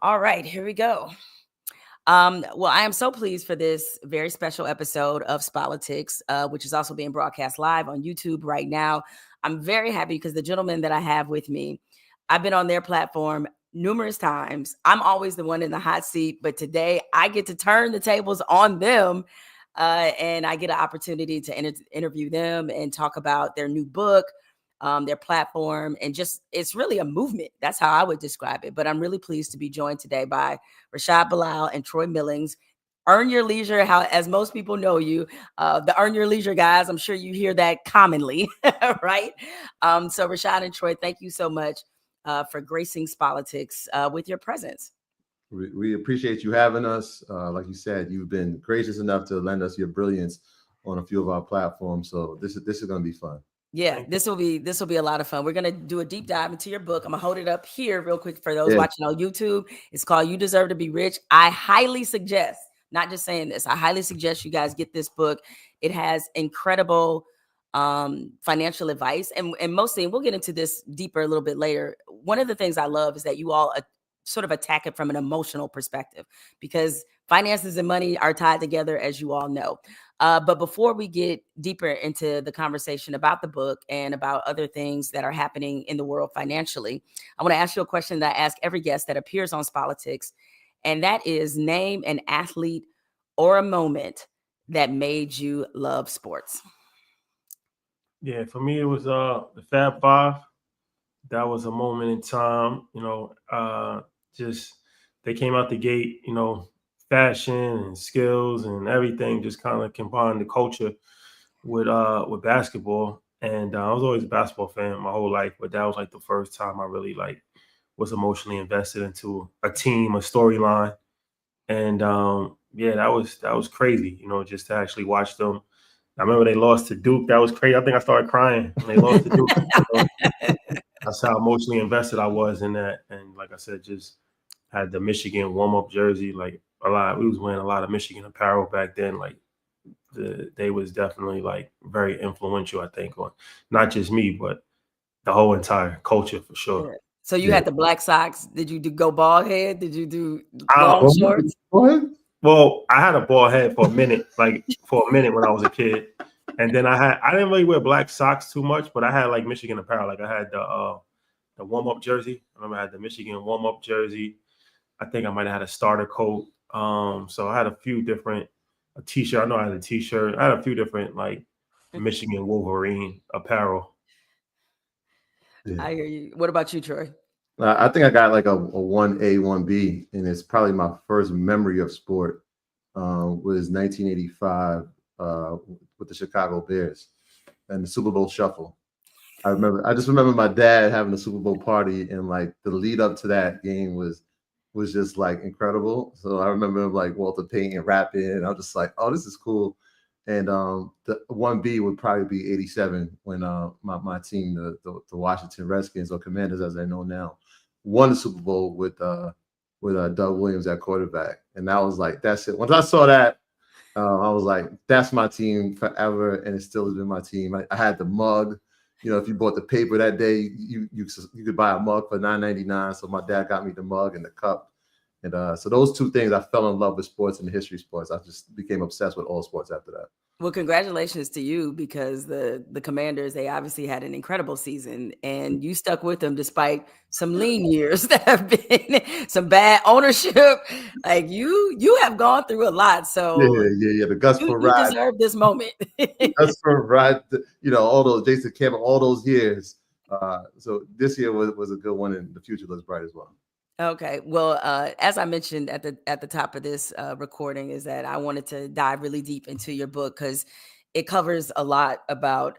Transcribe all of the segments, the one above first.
All right, here we go. Well, I am so pleased for this very special episode of Spolitics, which is also being broadcast live on YouTube right now. I'm very happy because the gentleman that I have with me, I've been on their platform numerous times. I'm always the one in the hot seat, but today I get to turn the tables on them, and I get an opportunity to interview them and talk about their new book, their platform, and just it's really a movement. That's how I would describe it. But I'm really pleased to be joined today by Rashad Bilal and Troy Millings. Earn Your Leisure, how as most people know you, the Earn Your Leisure guys. I'm sure you hear that commonly, right? So Rashad and Troy, thank you so much for gracing Spolitics with your presence. We appreciate you having us. Like you said, you've been gracious enough to lend us your brilliance on a few of our platforms. So this is going to be fun. Yeah, this will be a lot of fun. We're gonna do a deep dive into your book. I'm gonna hold it up here real quick for those watching on YouTube. It's called "You Deserve to Be Rich." I highly suggest, not just saying this, I highly suggest you guys get this book. It has incredible financial advice, and mostly, and we'll get into this deeper a little bit later. One of the things I love is that you all sort of attack it from an emotional perspective, because finances and money are tied together, as you all know. But before we get deeper into the conversation about the book and about other things that are happening in the world financially, I want to ask you a question that I ask every guest that appears on Spolitics, and that is, name an athlete or a moment that made you love sports. Yeah, for me, it was the Fab Five. That was a moment in time, just they came out the gate, fashion and skills and everything just kind of combined the culture with basketball. And I was always a basketball fan my whole life, but that was like the first time I really was emotionally invested into a team, a storyline. And that was crazy, just to actually watch them. I remember they lost to Duke. That was crazy. I think I started crying when they lost to Duke. That's how emotionally invested I was in that. And like I said, just had the Michigan warm-up jersey, we was wearing a lot of Michigan apparel back then. They was definitely very influential, I think, on not just me, but the whole entire culture for sure. Yeah. So you had the black socks. Did you go bald head? Did you do long shorts? Well, I had a bald head for a minute, when I was a kid. And then I didn't really wear black socks too much, but I had Michigan apparel. I had the warm-up jersey. I remember I had the Michigan warm-up jersey. I think I might have had a starter coat. So I had a few different t-shirt. I know I had a t-shirt. I had a few different Michigan Wolverine apparel. Yeah. I hear you. What about you, Troy? I think I got a 1A, 1B, and it's probably my first memory of sport was 1985 with the Chicago Bears and the Super Bowl Shuffle. I just remember my dad having a Super Bowl party, and the lead up to that game was just incredible. So I remember Walter Payton rapping, and I was just like, oh, this is cool. And the 1B would probably be 87 when my team, the Washington Redskins, or Commanders as they know now, won the Super Bowl with Doug Williams at quarterback. And that was that's it. Once I saw that, I was like, that's my team forever, and it still has been my team. I had the mug. If you bought the paper that day, you could buy a mug for $9.99. So my dad got me the mug and the cup. And so those two things, I fell in love with sports and the history of sports. I just became obsessed with all sports after that. Well, congratulations to you, because the Commanders, they obviously had an incredible season, and you stuck with them despite some lean years that have been some bad ownership. You have gone through a lot. So yeah. The Gusper ride. You deserve this moment. Gusper ride, all those Jason Campbell, all those years. So this year was a good one, and the future looks bright as well. Okay. Well, as I mentioned at the top of this recording, is that I wanted to dive really deep into your book, because it covers a lot about,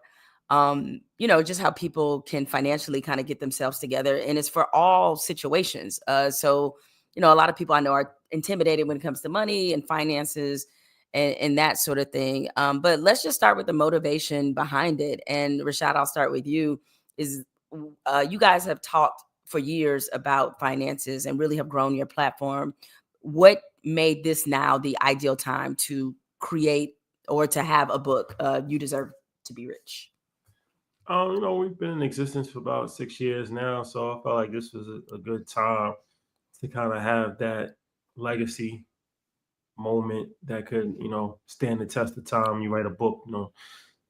just how people can financially kind of get themselves together, and it's for all situations. So, a lot of people I know are intimidated when it comes to money and finances and that sort of thing. But let's just start with the motivation behind it. And Rashad, I'll start with you. Is you guys have talked for years about finances and really have grown your platform. What made this now the ideal time to create or to have a book, You Deserve to Be Rich? We've been in existence for about 6 years now, so I felt like this was a good time to kind of have that legacy moment that could, stand the test of time. You write a book,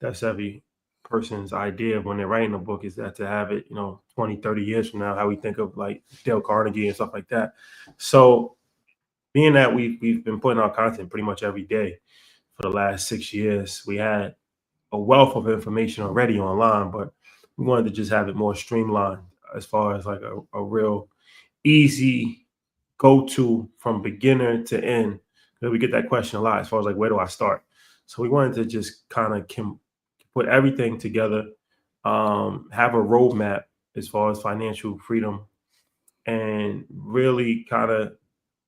that's every person's idea when they're writing a book, is that to have it, 20, 30 years from now, how we think of like Dale Carnegie and stuff like that. So being that we've been putting out content pretty much every day for the last 6 years, we had a wealth of information already online, but we wanted to just have it more streamlined as far as like a real easy go-to from beginner to end. Because we get that question a lot as far as like, where do I start? So we wanted to just kind of put everything together, have a roadmap as far as financial freedom, and really kind of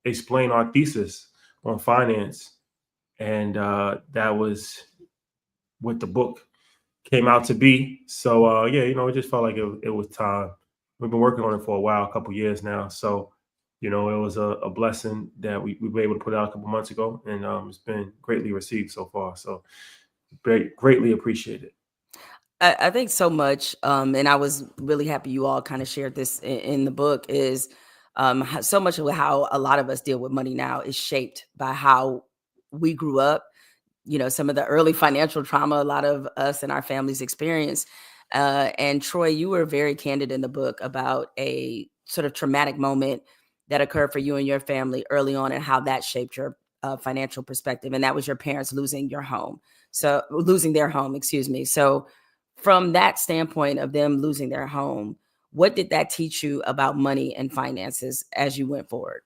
explain our thesis on finance. And that was what the book came out to be. So yeah, it just felt like it was time. We've been working on it for a while, a couple years now. So, it was a blessing that we were able to put out a couple months ago, and it's been greatly received so far. So greatly appreciated. I think so much, and I was really happy you all kind of shared this in the book, is so much of how a lot of us deal with money now is shaped by how we grew up. Some of the early financial trauma a lot of us and our families experience. And Troy, you were very candid in the book about a sort of traumatic moment that occurred for you and your family early on, and how that shaped your financial perspective. And that was your parents losing their home. So from that standpoint of them losing their home, what did that teach you about money and finances as you went forward?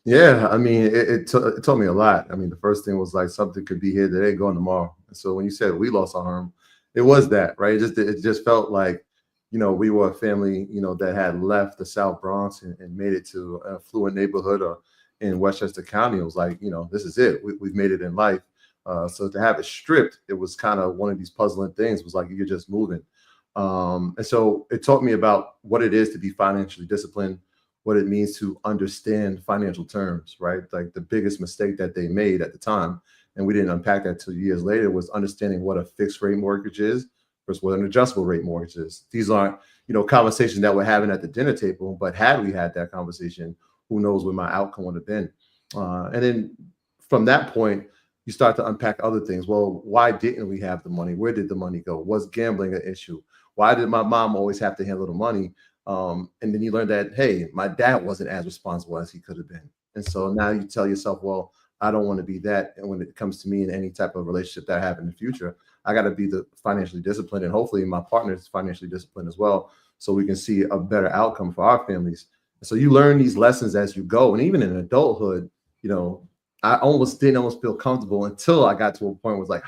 Yeah, I mean, it taught me a lot. I mean, the first thing was like something could be here today, gone tomorrow. And so when you said we lost our home, it was that, right? It just felt like, we were a family, that had left the South Bronx and made it to an affluent neighborhood or in Westchester County. It was like, this is it. We've made it in life. So to have it stripped, it was kind of one of these puzzling things. It was like you're just moving. And so it taught me about what it is to be financially disciplined, what it means to understand financial terms, right? Like the biggest mistake that they made at the time, and we didn't unpack that till years later, was understanding what a fixed rate mortgage is versus what an adjustable rate mortgage is. These aren't, conversations that we're having at the dinner table, but had we had that conversation, who knows what my outcome would have been. And then from that point, you start to unpack other things. Well, why didn't we have the money? Where did the money go? Was gambling an issue? Why did my mom always have to handle the money? And then you learn that, hey, my dad wasn't as responsible as he could have been. And so now you tell yourself, well, I don't want to be that. And when it comes to me in any type of relationship that I have in the future, I got to be the financially disciplined, and hopefully my partner is financially disciplined as well, so we can see a better outcome for our families. And so you learn these lessons as you go. And even in adulthood, I didn't feel comfortable until I got to a point where it was like,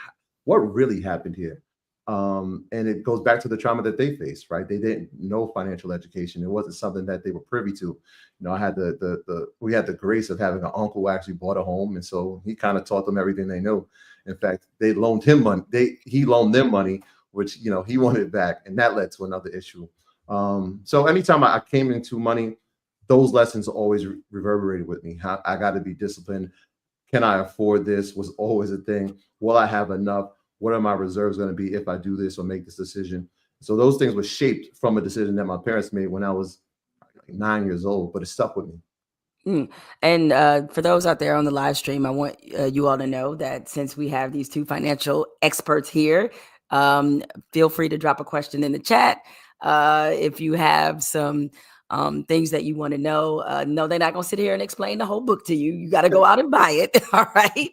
what really happened here? And it goes back to the trauma that they faced, right? They didn't know financial education. It wasn't something that they were privy to. I had we had the grace of having an uncle who actually bought a home. And so he kind of taught them everything they knew. In fact, they loaned him money. He loaned them money, which, he wanted it back. And that led to another issue. So anytime I came into money, those lessons always reverberated with me. I got to be disciplined. Can I afford this? Was always a thing. Will I have enough? What are my reserves going to be if I do this or make this decision? So those things were shaped from a decision that my parents made when I was like 9 years old, but it stuck with me. And for those out there on the live stream, I want you all to know that since we have these two financial experts here, feel free to drop a question in the chat. If you have some things that you want to know, no, they're not going to sit here and explain the whole book to you. You got to go out and buy it. All right.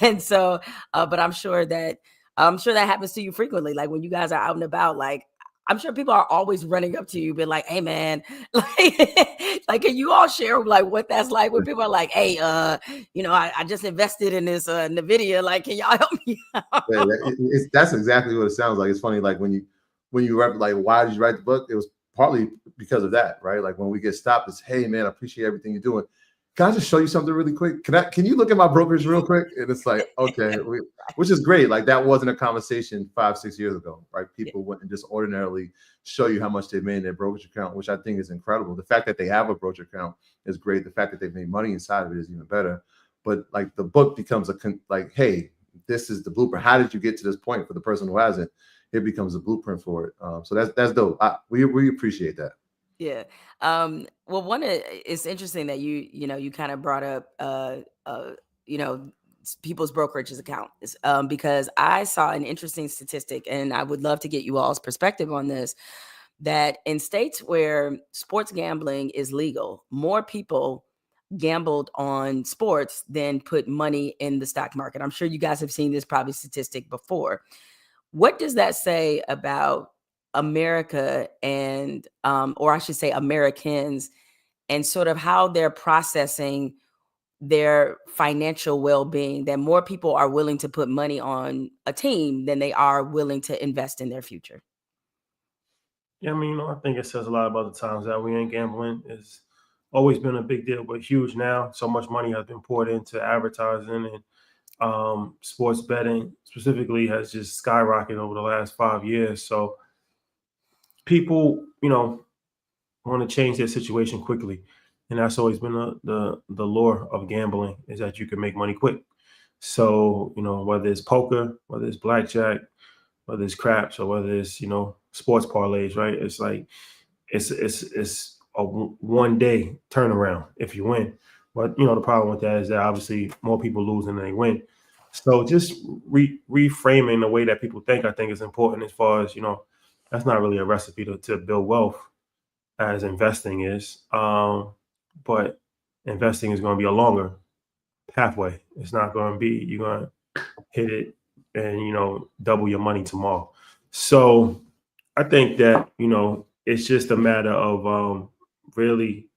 And so, but I'm sure that happens to you frequently. Like when you guys are out and about, like I'm sure people are always running up to you, being like, "Hey, man, like, can you all share like what that's like when people are like, hey, I just invested in this Nvidia. Like, can y'all help me out?" Yeah, that's exactly what it sounds like. It's funny, like when you write, like, why did you write the book? It was partly because of that, right? Like when we get stopped, it's, hey, man, I appreciate everything you're doing. Can I just show you something really quick? Can you look at my brokerage real quick? And it's like, okay, which is great. Like that wasn't a conversation 5-6 years ago, right? People wouldn't just ordinarily show you how much they've made in their brokerage account, which I think is incredible. The fact that they have a brokerage account is great. The fact that they've made money inside of it is even better. But like the book becomes like, hey, this is the blueprint. How did you get to this point? For the person who hasn't, it becomes a blueprint for it. So that's dope. We appreciate that. Yeah. Well, it's interesting that you kind of brought up, you know, people's brokerage's account, because I saw an interesting statistic, and I would love to get you all's perspective on this. That in states where sports gambling is legal, more people gambled on sports than put money in the stock market. I'm sure you guys have seen this probably statistic before. What does that say about America and, or I should say Americans, and sort of how they're processing their financial well-being, that more people are willing to put money on a team than they are willing to invest in their future? Yeah, I mean, I think it says a lot about the times that we ain't gambling. It's always been a big deal, but huge now. So much money has been poured into advertising, and sports betting specifically has just skyrocketed over the last 5 years. So people, want to change their situation quickly, and that's always been the lure of gambling, is that you can make money quick. So whether it's poker, whether it's blackjack, whether it's craps, or whether it's sports parlays, right? It's like it's a one day turnaround if you win. But the problem with that is that obviously more people lose than they win. So just reframing the way that people think, I think, is important. As far as that's not really a recipe to build wealth, as investing is. But investing is going to be a longer pathway. It's not going to be you're going to hit it and double your money tomorrow. So I think that it's just a matter of really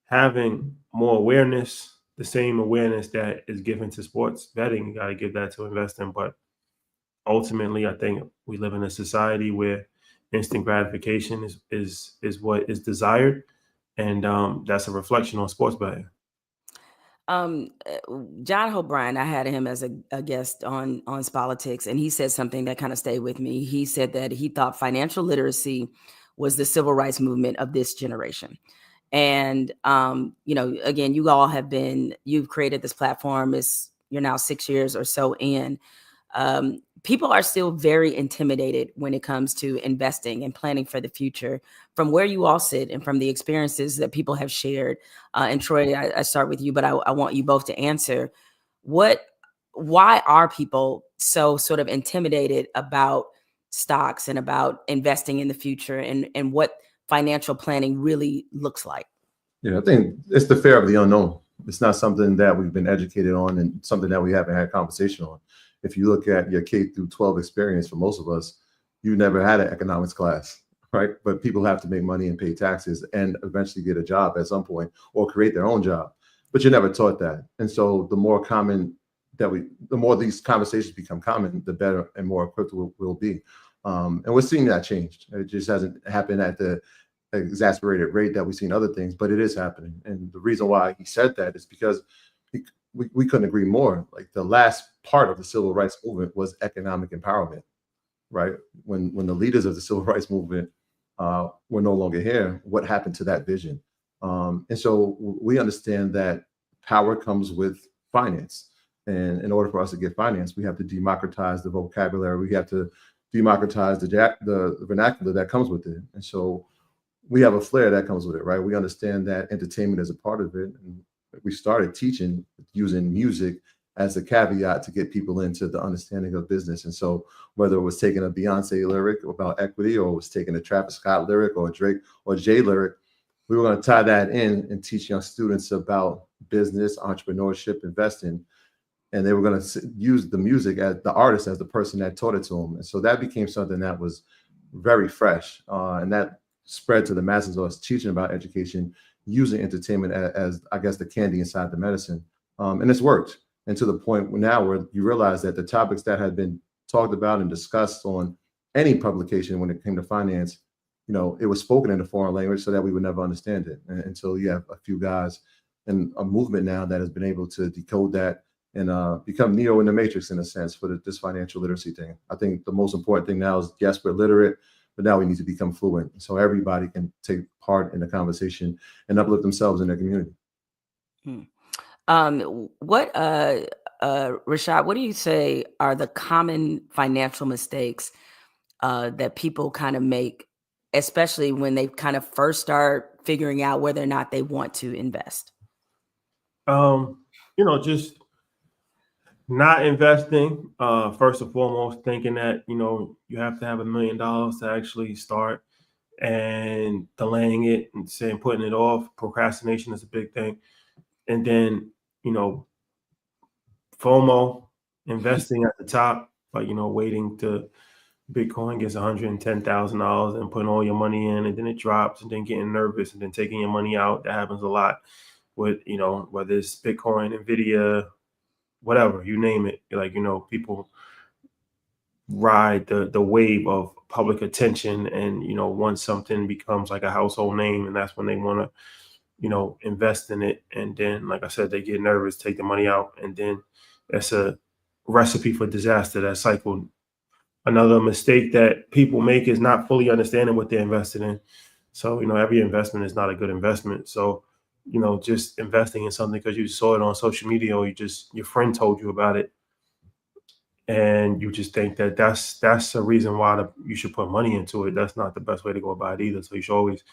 having more awareness, the same awareness that is given to sports betting. You got to give that to investing. But ultimately, I think we live in a society where instant gratification is what is desired, and that's a reflection on sports betting. um John O'Brien, I had him as a guest on Spolitics, and he said something that kind of stayed with me. He said that he thought financial literacy was the civil rights movement of this generation. And again, you've created this platform. You're now 6 years or so in. People are still very intimidated when it comes to investing and planning for the future. From where you all sit and from the experiences that people have shared, and Troy, I start with you, but I want you both to answer. Why are people so sort of intimidated about stocks and about investing in the future, and what financial planning really looks like? I think it's the fear of the unknown. It's not something that we've been educated on, and something that we haven't had conversation on. If you look at your K through 12 experience, for most of us, you never had an economics class, right? But people have to make money and pay taxes and eventually get a job at some point, or create their own job. But you're never taught that. And so the more these conversations become common, the better and more equipped we'll be. And we're seeing that change. It just hasn't happened at the exasperated rate that we've seen other things, but it is happening. And the reason why he said that is because we couldn't agree more. Like, the last part of the civil rights movement was economic empowerment, right? When the leaders of the civil rights movement were no longer here, what happened to that vision? And so we understand that power comes with finance. And in order for us to get finance, we have to democratize the vocabulary. We have to democratize the vernacular that comes with it. And so we have a flair that comes with it, right? We understand that entertainment is a part of it. And we started teaching using music as a caveat to get people into the understanding of business. And so whether it was taking a Beyonce lyric about equity, or it was taking a Travis Scott lyric, or a Drake or Jay lyric, we were going to tie that in and teach young students about business, entrepreneurship, investing. And they were going to use the music as the artist, as the person that taught it to them. And so that became something that was very fresh. And that spread to the masses of us teaching about education, using entertainment as I guess, the candy inside the medicine. And it's worked. And to the point now where you realize that the topics that had been talked about and discussed on any publication when it came to finance, it was spoken in a foreign language so that we would never understand it. And until you have a few guys and a movement now that has been able to decode that and become Neo in the Matrix, in a sense, for this financial literacy thing. I think the most important thing now is, yes, we're literate, but now we need to become fluent so everybody can take part in the conversation and uplift themselves in their community. Rashad, what do you say are the common financial mistakes that people kind of make especially when they kind of first start figuring out whether or not they want to invest? Just not investing, first and foremost, thinking that, you have to have $1 million to actually start, and delaying it and saying putting it off. Procrastination is a big thing. And then, FOMO, investing at the top, like, waiting to Bitcoin gets $110,000 and putting all your money in, and then it drops, and then getting nervous, and then taking your money out. That happens a lot with, whether it's Bitcoin, Nvidia, whatever, you name it. Like, people ride the wave of public attention, and, once something becomes like a household name, and that's when they want to, invest in it. And then, like I said, they get nervous, take the money out, and then that's a recipe for disaster, that cycle. Another mistake that people make is not fully understanding what they're invested in. So, every investment is not a good investment. So, just investing in something because you saw it on social media, or your friend told you about it, and you just think that that's a reason why you should put money into it. That's not the best way to go about it either. So you should always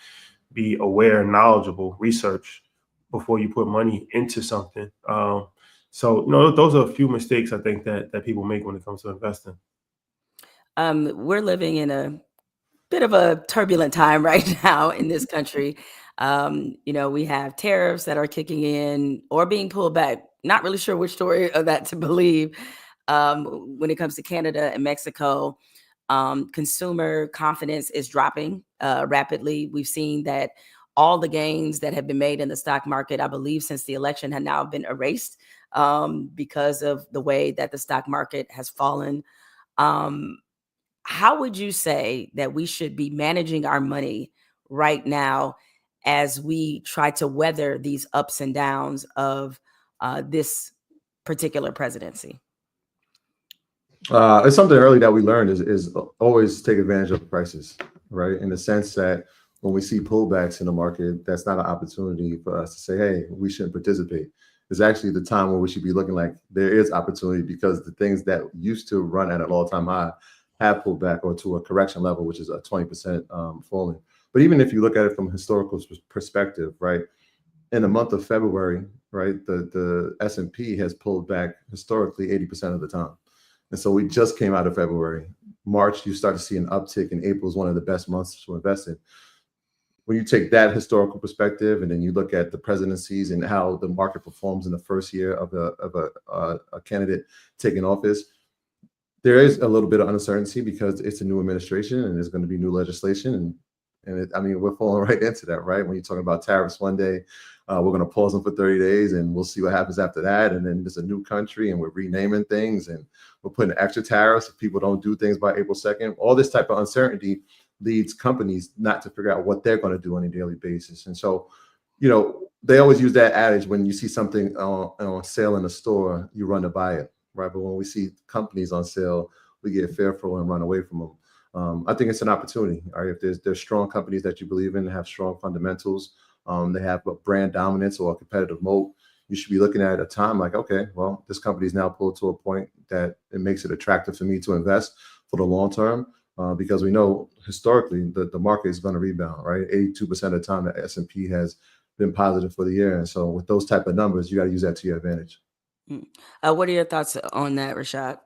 be aware, knowledgeable, research before you put money into something. So, those are a few mistakes I think that people make when it comes to investing. We're living in a bit of a turbulent time right now in this country. We have tariffs that are kicking in or being pulled back. Not really sure which story of that to believe. When it comes to Canada and Mexico, consumer confidence is dropping rapidly. We've seen that all the gains that have been made in the stock market, I believe, since the election have now been erased because of the way that the stock market has fallen. How would you say that we should be managing our money right now as we try to weather these ups and downs of this particular presidency? It's something early that we learned is always take advantage of the prices, right? In the sense that when we see pullbacks in the market, that's not an opportunity for us to say, hey, we shouldn't participate. It's actually the time where we should be looking like there is opportunity, because the things that used to run at an all-time high have pulled back, or to a correction level, which is a 20% falling. But even if you look at it from a historical perspective, right, in the month of February, right, the S&P has pulled back historically 80% of the time. And so we just came out of February. March, you start to see an uptick, and April is one of the best months to invest in. When you take that historical perspective, and then you look at the presidencies and how the market performs in the first year of a candidate taking office, there is a little bit of uncertainty because it's a new administration and there's going to be new legislation. And we're falling right into that, right? When you're talking about tariffs one day, we're going to pause them for 30 days and we'll see what happens after that. And then there's a new country and we're renaming things and we're putting extra tariffs if people don't do things by April 2nd. All this type of uncertainty leads companies not to figure out what they're going to do on a daily basis. And so, they always use that adage, when you see something on sale in a store, you run to buy it, right? But when we see companies on sale, we get fearful and run away from them. I think it's an opportunity. Right? If there's strong companies that you believe in, have strong fundamentals, they have a brand dominance or a competitive moat, you should be looking at a time like, okay, well, this company is now pulled to a point that it makes it attractive for me to invest for the long term, because we know historically the market is going to rebound, right? 82% of the time the S&P has been positive for the year. And so with those type of numbers, you got to use that to your advantage. What are your thoughts on that, Rashad?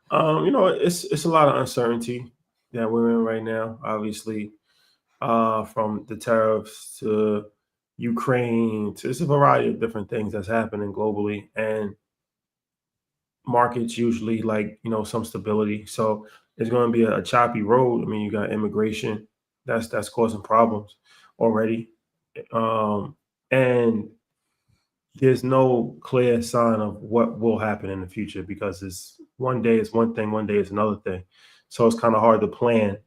It's a lot of uncertainty that we're in right now. Obviously, from the tariffs to Ukraine, to it's a variety of different things that's happening globally, and markets usually like some stability. So it's going to be a choppy road. I mean, you got immigration that's causing problems already, and there's no clear sign of what will happen in the future, because it's one day is one thing, one day is another thing. So it's kind of hard to plan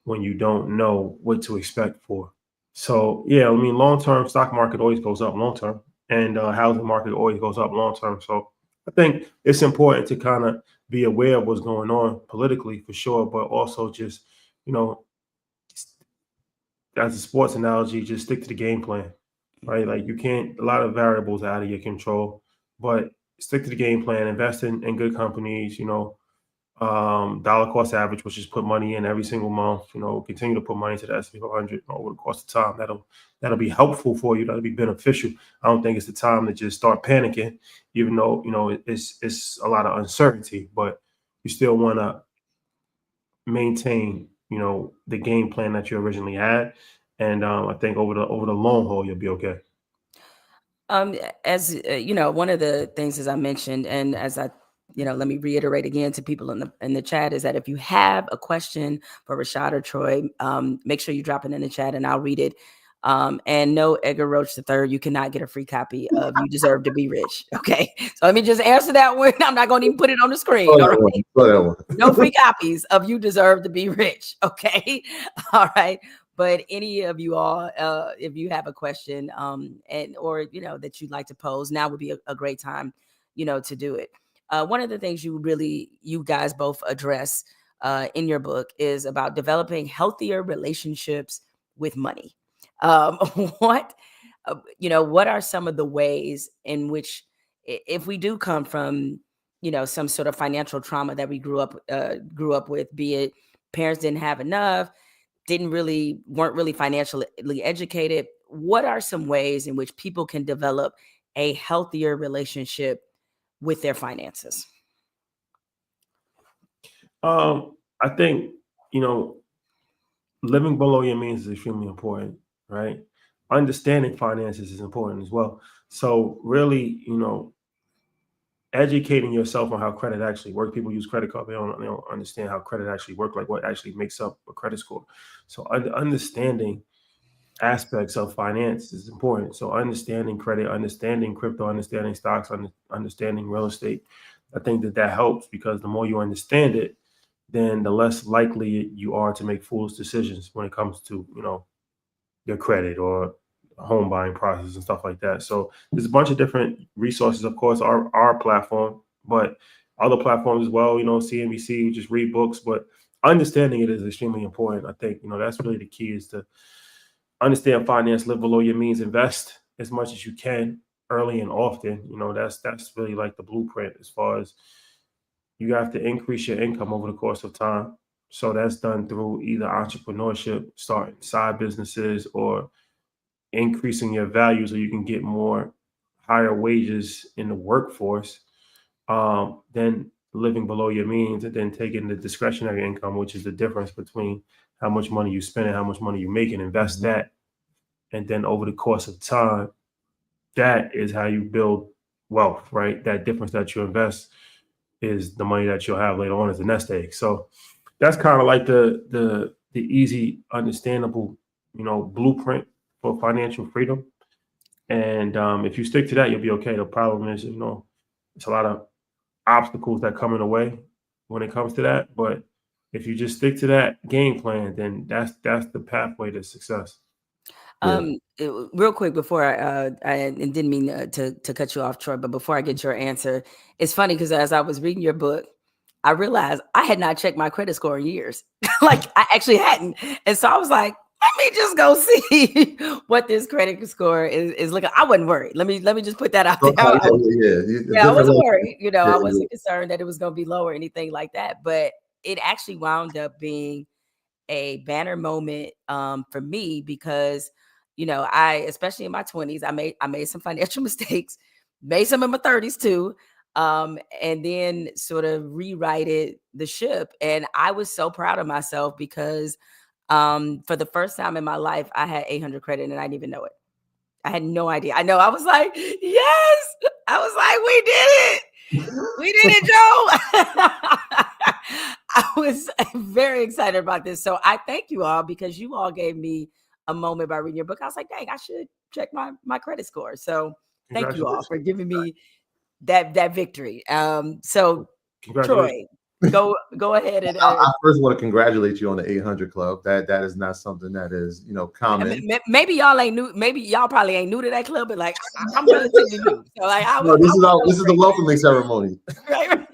when you don't know what to expect for. So yeah, long term stock market always goes up long term, and housing market always goes up long term. So I think it's important to kind of be aware of what's going on politically for sure, but also just as a sports analogy, just stick to the game plan. Right? Like you can't, a lot of variables out of your control, but stick to the game plan, invest in good companies, dollar cost average, which is put money in every single month. Continue to put money into the S&P 500 over the course of time. That'll be helpful for you. That'll be beneficial. I don't think it's the time to just start panicking, even though it's a lot of uncertainty. But you still want to maintain the game plan that you originally had, and I think over the long haul you'll be okay. As one of the things, as I mentioned, and as I let me reiterate again to people in the chat, is that if you have a question for Rashad or Troy, make sure you drop it in the chat and I'll read it. And no, Edgar Roach III, you cannot get a free copy of You Deserve to Be Rich. Okay. So let me just answer that one. I'm not going to even put it on the screen. All right? No free copies of You Deserve to Be Rich. Okay. All right. But any of you all, if you have a question or that you'd like to pose, now would be a great time, to do it. One of the things you guys both address in your book is about developing healthier relationships with money. What are some of the ways in which, if we do come from, some sort of financial trauma that we grew up with, be it parents didn't have enough, weren't really financially educated, what are some ways in which people can develop a healthier relationship with their finances? I think, living below your means is extremely important, right? Understanding finances is important as well. So really, educating yourself on how credit actually works. People use credit card. They don't understand how credit actually works, like what actually makes up a credit score. So understanding aspects of finance is important. So understanding credit, understanding crypto, understanding stocks, understanding real estate. I think that helps, because the more you understand it, then the less likely you are to make foolish decisions when it comes to, your credit or home buying process and stuff like that. So there's a bunch of different resources, of course, our platform, but other platforms as well, CNBC, just read books, but understanding it is extremely important. I think, that's really the key, is to understand finance, live below your means, invest as much as you can early and often. That's really like the blueprint, as far as you have to increase your income over the course of time. So that's done through either entrepreneurship, starting side businesses, or increasing your value so you can get more higher wages in the workforce, then living below your means, and then taking the discretionary income, which is the difference between how much money you spend and how much money you make, and invest that. And then over the course of time, that is how you build wealth, right? That difference that you invest is the money that you'll have later on as a nest egg. So that's kind of like the easy, understandable, blueprint for financial freedom. And if you stick to that, you'll be okay. The problem is, it's a lot of obstacles that come in the way when it comes to that. But if you just stick to that game plan, then that's the pathway to success. Real quick before I didn't mean to cut you off, Troy, but before I get your answer, it's funny because as I was reading your book, I realized I had not checked my credit score in years. Like I actually hadn't. And so I was like, let me just go see what this credit score is looking. I wasn't worried. Let me just put that out there. I wasn't worried. I wasn't concerned that it was going to be low or anything like that. But it actually wound up being a banner moment for me, because I, especially in my 20s, I made some financial mistakes, made some in my 30s too, and then sort of rewrited the ship. And I was so proud of myself because for the first time in my life, I had 800 credit and I didn't even know it. I had no idea. I know. I was like, yes. I was like, we did it. We did it, Joe. I was very excited about this. So I thank you all, because you all gave me a moment by reading your book. I was like, dang, I should check my credit score. So thank you all for giving me that victory. So Troy, go ahead and I first want to congratulate you on the 800 club. That is not something that is common. Maybe y'all ain't new. Maybe y'all probably ain't new to that club, but like I'm relatively new. So like this is the welcoming ceremony. Right.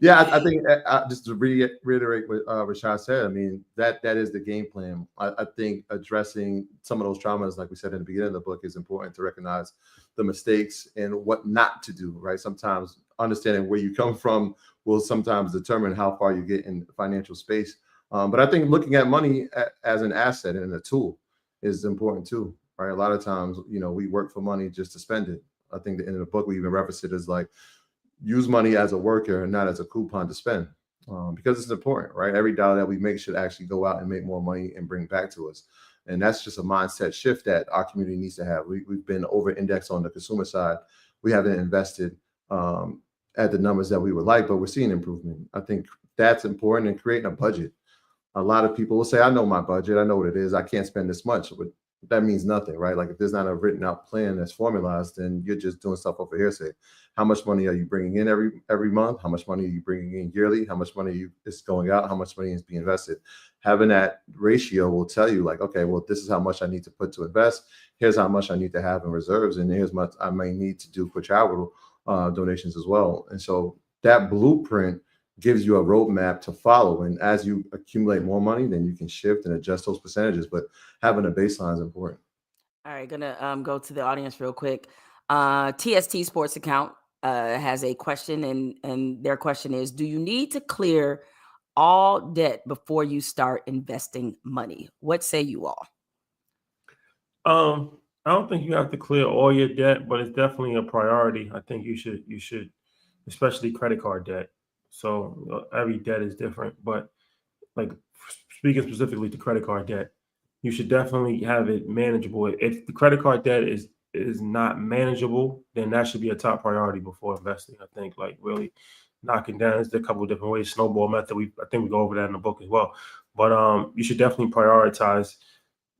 Yeah, I think just to reiterate what Rashad said, I mean, that is the game plan. I think addressing some of those traumas, like we said in the beginning of the book, is important to recognize the mistakes and what not to do, right? Sometimes understanding where you come from will sometimes determine how far you get in financial space. But I think looking at money as an asset and a tool is important too, right? A lot of times, we work for money just to spend it. I think that in the book we even reference it as like use money as a worker and not as a coupon to spend, because it's important, right? Every dollar that we make should actually go out and make more money and bring back to us. And that's just a mindset shift that our community needs to have. We've been over-indexed on the consumer side. We haven't invested at the numbers that we would like, but we're seeing improvement. I think that's important, and creating a budget. A lot of people will say, I know my budget. I know what it is. I can't spend this much, but that means nothing, right? Like if there's not a written out plan that's formalized, then you're just doing stuff over hearsay. How much money are you bringing in every month? How much money are you bringing in yearly? How much money is going out? How much money is being invested? Having that ratio will tell you like, okay, well, this is how much I need to put to invest. Here's how much I need to have in reserves. And here's what I may need to do for charitable donations as well. And so that blueprint gives you a roadmap to follow. And as you accumulate more money, then you can shift and adjust those percentages. But having a baseline is important. All right, gonna go to the audience real quick. TST Sports Account has a question, and their question is: do you need to clear all debt before you start investing money? What say you all? I don't think you have to clear all your debt, but it's definitely a priority. I think you should, especially credit card debt. So every debt is different, but like speaking specifically to credit card debt, you should definitely have it manageable. If the credit card debt is not manageable, then that should be a top priority before investing. I think like really knocking down. There's a couple of different ways. Snowball method. I think we go over that in the book as well. But you should definitely prioritize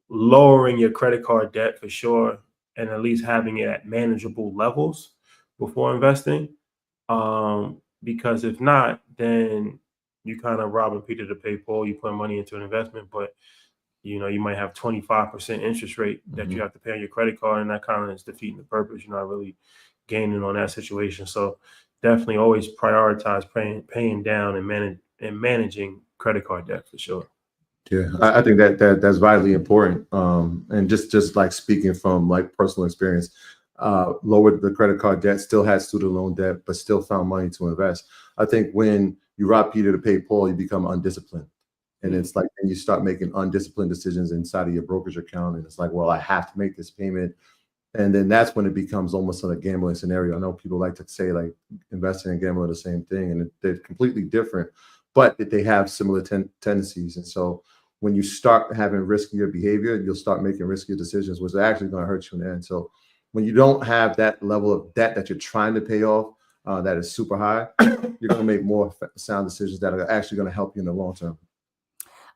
lowering your credit card debt for sure, and at least having it at manageable levels before investing. Because if not, then you kind of robbing Peter to pay Paul. You put money into an investment, but you might have 25% interest rate that you have to pay on your credit card, and that kind of is defeating the purpose. You're not really gaining on that situation. So definitely always prioritize paying down and managing credit card debt for sure. Yeah, I think that's vitally important. And just like speaking from like personal experience, lowered the credit card debt, still had student loan debt, but still found money to invest. I think when you rob Peter to pay Paul, you become undisciplined. And it's like, and you start making undisciplined decisions inside of your brokerage account. And it's like, well, I have to make this payment. And then that's when it becomes almost like a gambling scenario. I know people like to say like investing and gambling are the same thing, and they're completely different, but they have similar tendencies. And so when you start having riskier behavior, you'll start making riskier decisions, which are actually going to hurt you in the end. So when you don't have that level of debt that you're trying to pay off, that is super high, you're going to make more sound decisions that are actually going to help you in the long term.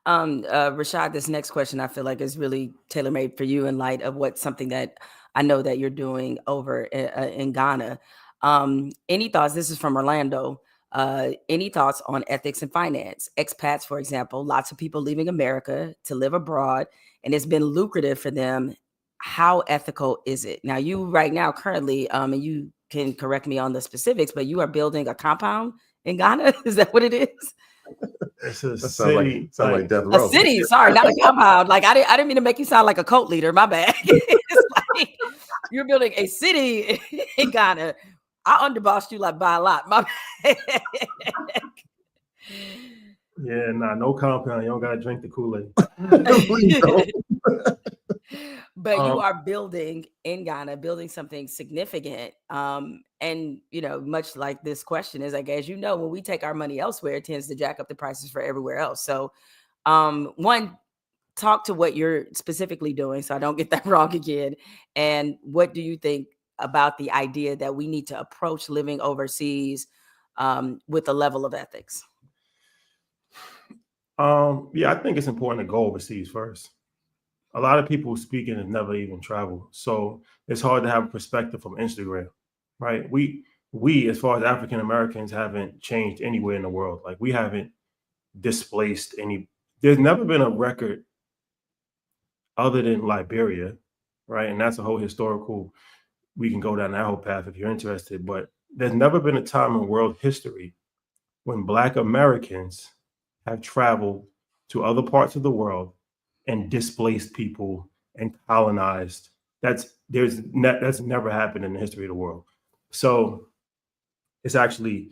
Rashad, this next question I feel like is really tailor-made for you in light of something that I know that you're doing over in Ghana. Any thoughts? This is from Orlando. Any thoughts on ethics and finance? Expats, for example, lots of people leaving America to live abroad, and it's been lucrative for them. How ethical is it? Now, you right now currently, and you can correct me on the specifics, but you are building a compound in Ghana. Is that what it is? It's a city. Sound like death row. A city, sorry, not a compound. Like I didn't mean to make you sound like a cult leader. My bad. It's like you're building a city in Ghana. I underbossed you like by a lot. My bad. Yeah, no compound. You don't gotta drink the Kool-Aid. But you are building in Ghana, building something significant. And much like this question is, like, as you know, when we take our money elsewhere, it tends to jack up the prices for everywhere else. So one, talk to what you're specifically doing so I don't get that wrong again. And what do you think about the idea that we need to approach living overseas with a level of ethics? Yeah, I think it's important to go overseas first. A lot of people speaking have never even traveled, so it's hard to have a perspective from Instagram, right? We as far as African Americans haven't changed anywhere in the world. Like we haven't displaced any. There's never been a record other than Liberia, right? And that's a whole historical. We can go down that whole path if you're interested, but there's never been a time in world history when Black Americans have traveled to other parts of the world and displaced people and colonized. That's never happened in the history of the world. So It's actually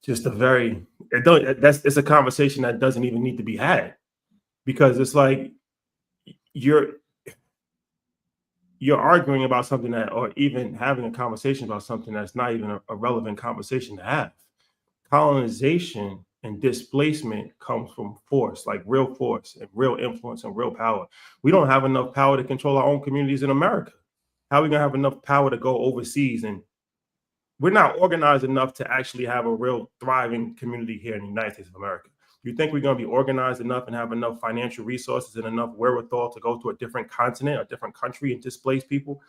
just it's a conversation that doesn't even need to be had, because it's like you're arguing about something that, or even having a conversation about something that's not even a relevant conversation to have. Colonization and displacement comes from force, like real force and real influence and real power. We don't have enough power to control our own communities in America. How are we gonna have enough power to go overseas? And we're not organized enough to actually have a real thriving community here in the United States of America. You think we're going to be organized enough and have enough financial resources and enough wherewithal to go to a different continent, a different country, and displace people?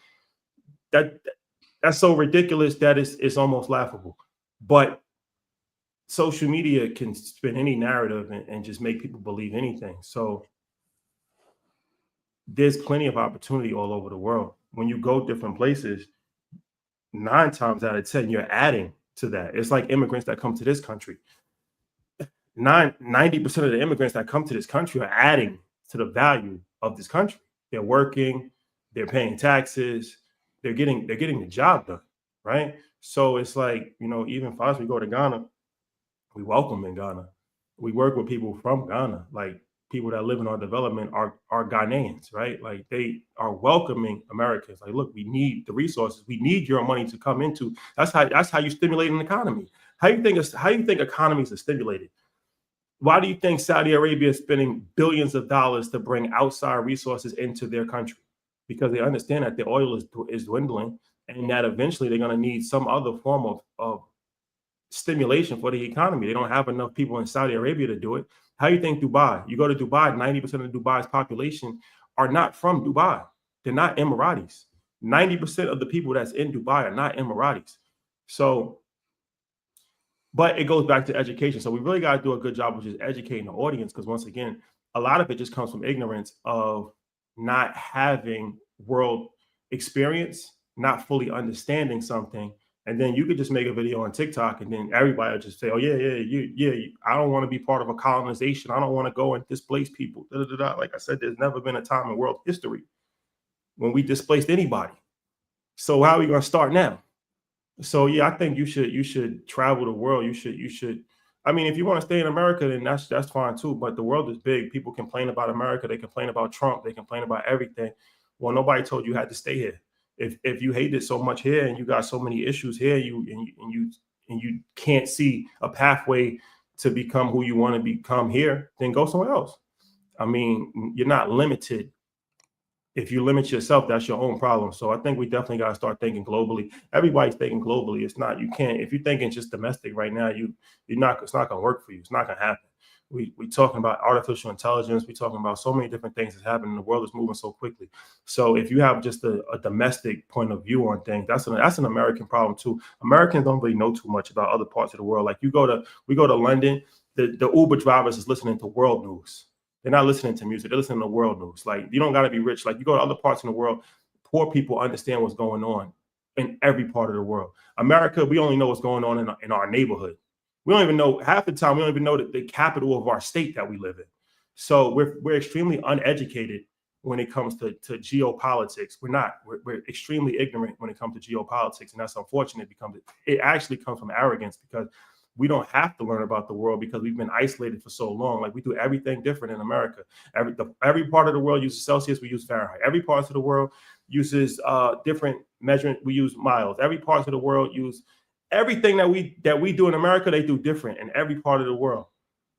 That's so ridiculous that it's almost laughable. But social media can spin any narrative and just make people believe anything. So there's plenty of opportunity all over the world. When you go different places, 9 times out of 10, you're adding to that. It's like immigrants that come to this country. 90% of the immigrants that come to this country are adding to the value of this country. They're working, they're paying taxes, they're getting the job done, right? So it's like, even for us, we go to Ghana, we welcome in Ghana. We work with people from Ghana, like people that live in our development are Ghanaians, right? Like they are welcoming Americans. Like, look, we need the resources. We need your money to come into. That's how you stimulate an economy. How do you think economies are stimulated? Why do you think Saudi Arabia is spending billions of dollars to bring outside resources into their country? Because they understand that the oil is dwindling, and that eventually they're going to need some other form of stimulation for the economy. They don't have enough people in Saudi Arabia to do it. How do you think Dubai? You go to Dubai, 90% of Dubai's population are not from Dubai. They're not Emiratis. 90% of the people that's in Dubai are not Emiratis. So, but it goes back to education. So we really got to do a good job of just educating the audience, because once again, a lot of it just comes from ignorance of not having world experience, not fully understanding something. And then you could just make a video on TikTok and then everybody will just say, oh, yeah, I don't want to be part of a colonization. I don't want to go and displace people. Da, da, da, da. Like I said, there's never been a time in world history when we displaced anybody. So how are we going to start now? So, yeah, I think you should travel the world. You should. I mean, if you want to stay in America, then that's fine too. But the world is big. People complain about America. They complain about Trump. They complain about everything. Well, nobody told you had to stay here. If you hate it so much here and you got so many issues here, you can't see a pathway to become who you want to become here, then go somewhere else. I mean, you're not limited. If you limit yourself, that's your own problem. So I think we definitely got to start thinking globally. Everybody's thinking globally. It's not, you can't, if you're thinking just domestic right now, it's not going to work for you. It's not going to happen. We talking about artificial intelligence. We're talking about so many different things that's happening. The world is moving so quickly. So if you have just a domestic point of view on things, that's an American problem too. Americans don't really know too much about other parts of the world. Like we go to London, the Uber drivers is listening to world news. They're not listening to music. They're listening to world news. Like, you don't got to be rich. Like, you go to other parts of the world, poor people understand what's going on in every part of the world. America, we only know what's going on in our neighborhood. We don't even know, half the time, we don't even know the capital of our state that we live in. So we're extremely uneducated when it comes to geopolitics. We're extremely ignorant when it comes to geopolitics. And that's unfortunate because it actually comes from arrogance, because we don't have to learn about the world because we've been isolated for so long. Like, we do everything different in America. Every part of the world uses Celsius, we use Fahrenheit. Every part of the world uses different measurement, we use miles. Every part of the world use everything that we do in America, they do different in every part of the world.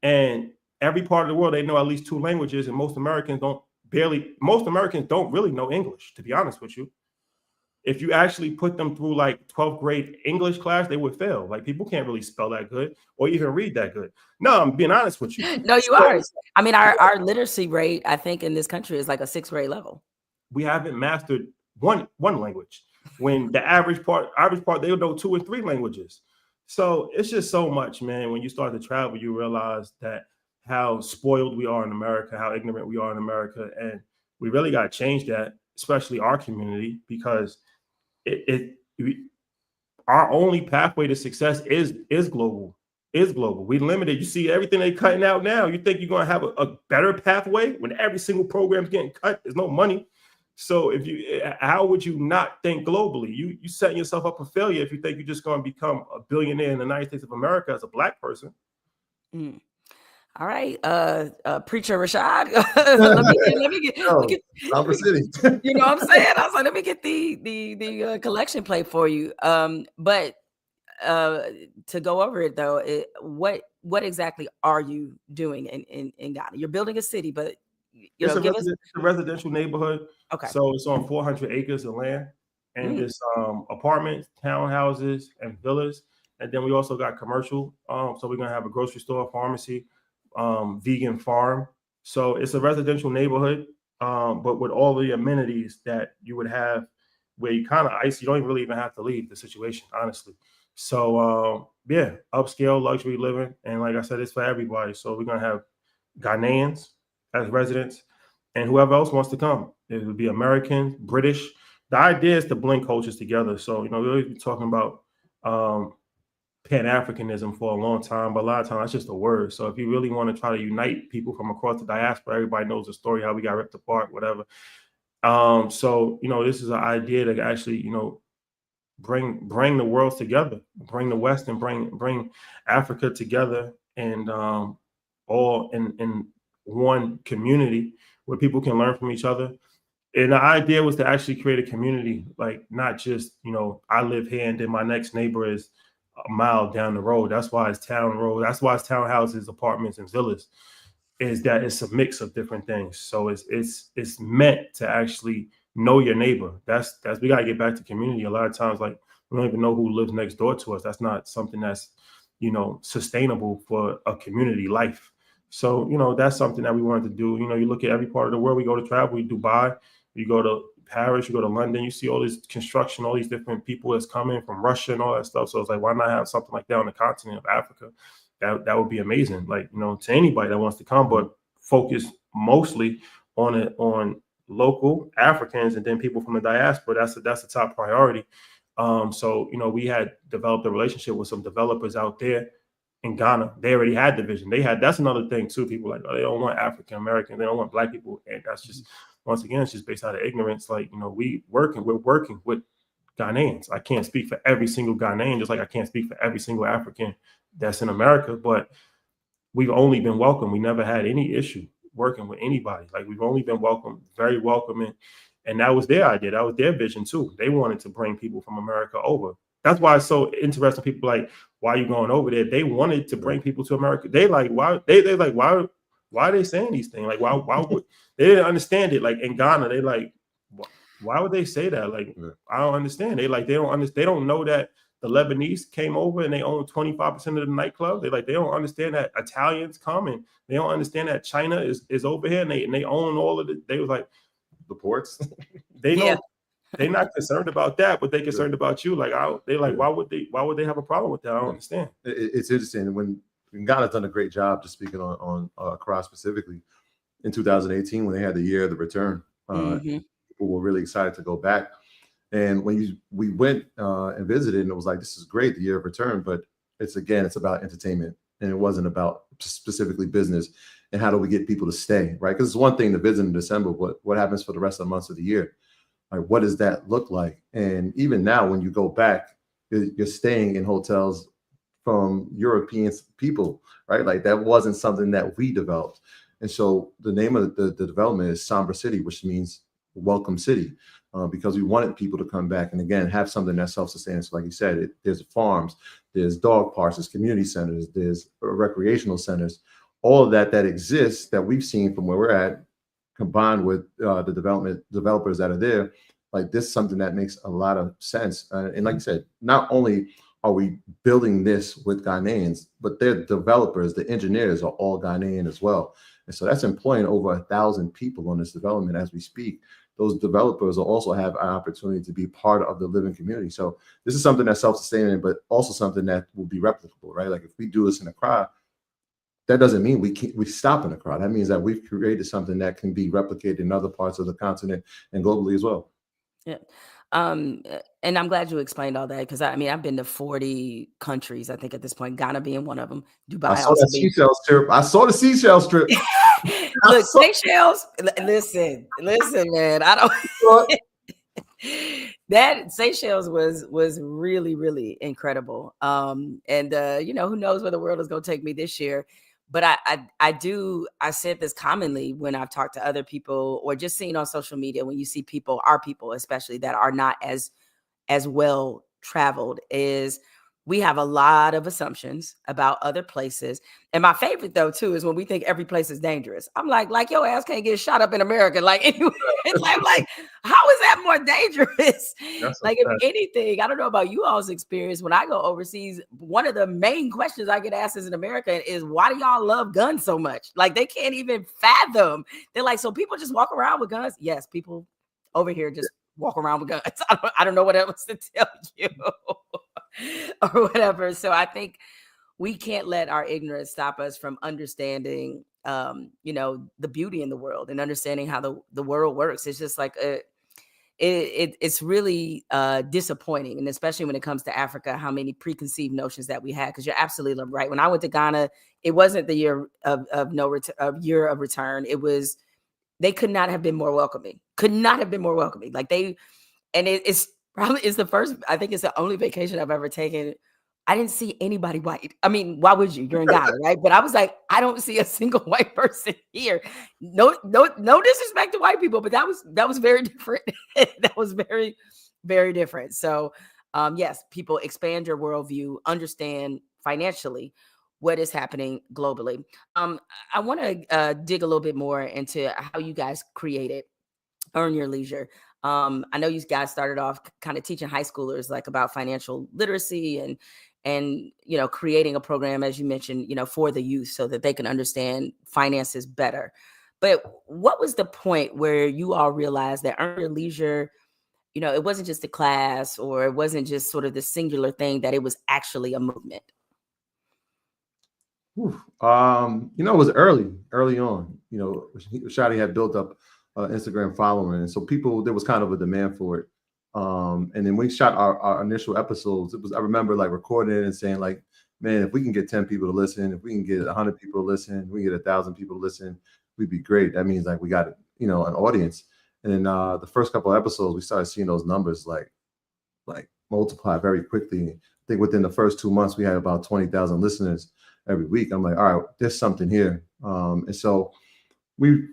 And every part of the world, they know at least 2 languages, and most Americans don't really know English, to be honest with you. If you actually put them through like 12th grade English class, they would fail. Like, people can't really spell that good or even read that good. No, I'm being honest with you. No, you are. I mean, our literacy rate, I think, in this country is like a 6th grade level. We haven't mastered one language, when the average part, they'll know 2 or 3 languages. So it's just so much, man. When you start to travel, you realize that how spoiled we are in America, how ignorant we are in America. And we really got to change that, especially our community, because our only pathway to success is global. We limited. You see everything they cutting out now. You think you're going to have a better pathway when every single program's getting cut? There's no money. So how would you not think globally? You setting yourself up for failure if you think you're just going to become a billionaire in the United States of America as a Black person. Mm. All right, preacher Rashad. let me get Samba City. you know what I'm saying? I was like, let me get the collection plate for you. But to go over it though, what exactly are you doing in Ghana? You're building a city, but It's give us a residential neighborhood. okay. So it's on 400 acres of land, and there's apartments, townhouses, and villas. And then we also got commercial. So we're gonna have a grocery store, pharmacy, vegan farm. So it's a residential neighborhood, but with all the amenities that you would have, where you kind of ice. You don't really even have to leave the situation, honestly. So yeah, upscale luxury living, and like I said, it's for everybody. So we're gonna have Ghanaians as residents, and whoever else wants to come. It would be American, British. The idea is to blend cultures together. So, we're always be talking about Pan-Africanism for a long time, but a lot of times that's just a word. So if you really want to try to unite people from across the diaspora, everybody knows the story, how we got ripped apart, whatever. So, this is an idea to actually, bring the world together, bring the West and bring Africa together, and all in one community where people can learn from each other. And the idea was to actually create a community, like not just, I live here and then my next neighbor is a mile down the road. That's why it's town road. That's why it's townhouses, apartments, and villas, is that it's a mix of different things. So it's meant to actually know your neighbor. That's we got to get back to community. A lot of times, like, we don't even know who lives next door to us. That's not something that's, sustainable for a community life. So, that's something that we wanted to do. You look at every part of the world we go to travel, we Dubai, you go to Paris, you go to London, you see all this construction, all these different people that's coming from Russia and all that stuff. So it's like, why not have something like that on the continent of Africa? That would be amazing. Like, to anybody that wants to come, but focus mostly on local Africans and then people from the diaspora. That's the top priority. So, we had developed a relationship with some developers out there in Ghana. They already had the vision. That's another thing too. People like, oh, they don't want African Americans. They don't want Black people. And that's just, once again, it's just based out of ignorance. Like, we're working with Ghanaians. I can't speak for every single Ghanaian, just like I can't speak for every single African that's in America, but we've only been welcome. We never had any issue working with anybody. Like, we've only been welcome, very welcoming. And that was their idea. That was their vision too. They wanted to bring people from America over. That's why it's so interesting. People like, why are you going over there? They wanted to bring people to America. They like, why? They like, why are they saying these things? Like, why would they didn't understand it? Like in Ghana, they like, why would they say that? Like, I don't understand. They don't understand. They don't know that the Lebanese came over and they own 25% of the nightclub. They don't understand that Italians come, and they don't understand that China is over here and they own all of it. They was like, the ports. They know they're not concerned about that, but they're concerned about you. Like, why would they have a problem with that? I don't understand. It's interesting when Ghana's done a great job, just speaking on Accra specifically, in 2018 when they had the year of the return. People were really excited to go back. And when we went and visited, and it was like, this is great, the year of return, but it's about entertainment, and it wasn't about specifically business. And how do we get people to stay, right? Because it's one thing to visit in December, but what happens for the rest of the months of the year? Like, what does that look like? And even now, when you go back, you're staying in hotels from European people, right? Like, that wasn't something that we developed. And so the name of the development is Samba City, which means welcome city, because we wanted people to come back and again have something that's self-sustaining. So like you said, there's farms, there's dog parks, there's community centers, there's recreational centers, all of that exists that we've seen from where we're at, combined with the developers that are there. Like, this is something that makes a lot of sense. And like I said, not only are we building this with Ghanaians, but their developers, the engineers, are all Ghanaian as well. And so that's employing over 1,000 people on this development as we speak. Those developers will also have an opportunity to be part of the living community. So this is something that's self-sustaining, but also something that will be replicable, right? Like, if we do this in Accra, that doesn't mean we stop in Accra. That means that we've created something that can be replicated in other parts of the continent and globally as well. Yeah. And I'm glad you explained all that, because I've been to 40 countries, I think, at this point, Ghana being one of them, Dubai I saw the seashell strip. Look, Seychelles. Listen, man. I don't. That Seychelles was really, really incredible. And who knows where the world is going to take me this year. But I said this commonly when I've talked to other people or just seen on social media, when you see people, our people especially, that are not as well traveled, is we have a lot of assumptions about other places. And my favorite, though, too, is when we think every place is dangerous. I'm like your ass can't get shot up in America. Like, anyway, I'm like, how is that more dangerous? Like, if anything, I don't know about you all's experience. When I go overseas, one of the main questions I get asked as an American is, why do y'all love guns so much? Like, they can't even fathom. They're like, so people just walk around with guns? Yes, people over here just walk around with guns. I don't know what else to tell you or whatever. So I think we can't let our ignorance stop us from understanding, the beauty in the world and understanding how the world works. It's just like it's really disappointing, and especially when it comes to Africa, how many preconceived notions that we had. Because you're absolutely right. When I went to Ghana, it wasn't the year year of return. It was, they could not have been more welcoming. Like it's probably the first, I think it's the only vacation I've ever taken. I didn't see anybody white. I mean, why would you? You're in Ghana, right? But I was like, I don't see a single white person here. No disrespect to white people, but that was very different. That was very, very different. So, yes, people, expand your worldview, understand financially what is happening globally. I want to dig a little bit more into how you guys created Earn Your Leisure. I know you guys started off kind of teaching high schoolers like about financial literacy and creating a program, as you mentioned, for the youth so that they can understand finances better. But what was the point where you all realized that Earn Your Leisure, it wasn't just a class, or it wasn't just sort of the singular thing, that it was actually a movement? It was early on. Shadi had built up Instagram following, and so there was kind of a demand for it. And then we shot our initial episodes. I remember like recording it and saying like, man, if we can get 10 people to listen, if we can get 100 people to listen, we can get 1,000 people to listen, we'd be great. That means like we got, an audience. And then the first couple of episodes, we started seeing those numbers like multiply very quickly. I think within the first 2 months, we had about 20,000 listeners every week. I'm like, all right, there's something here. And so we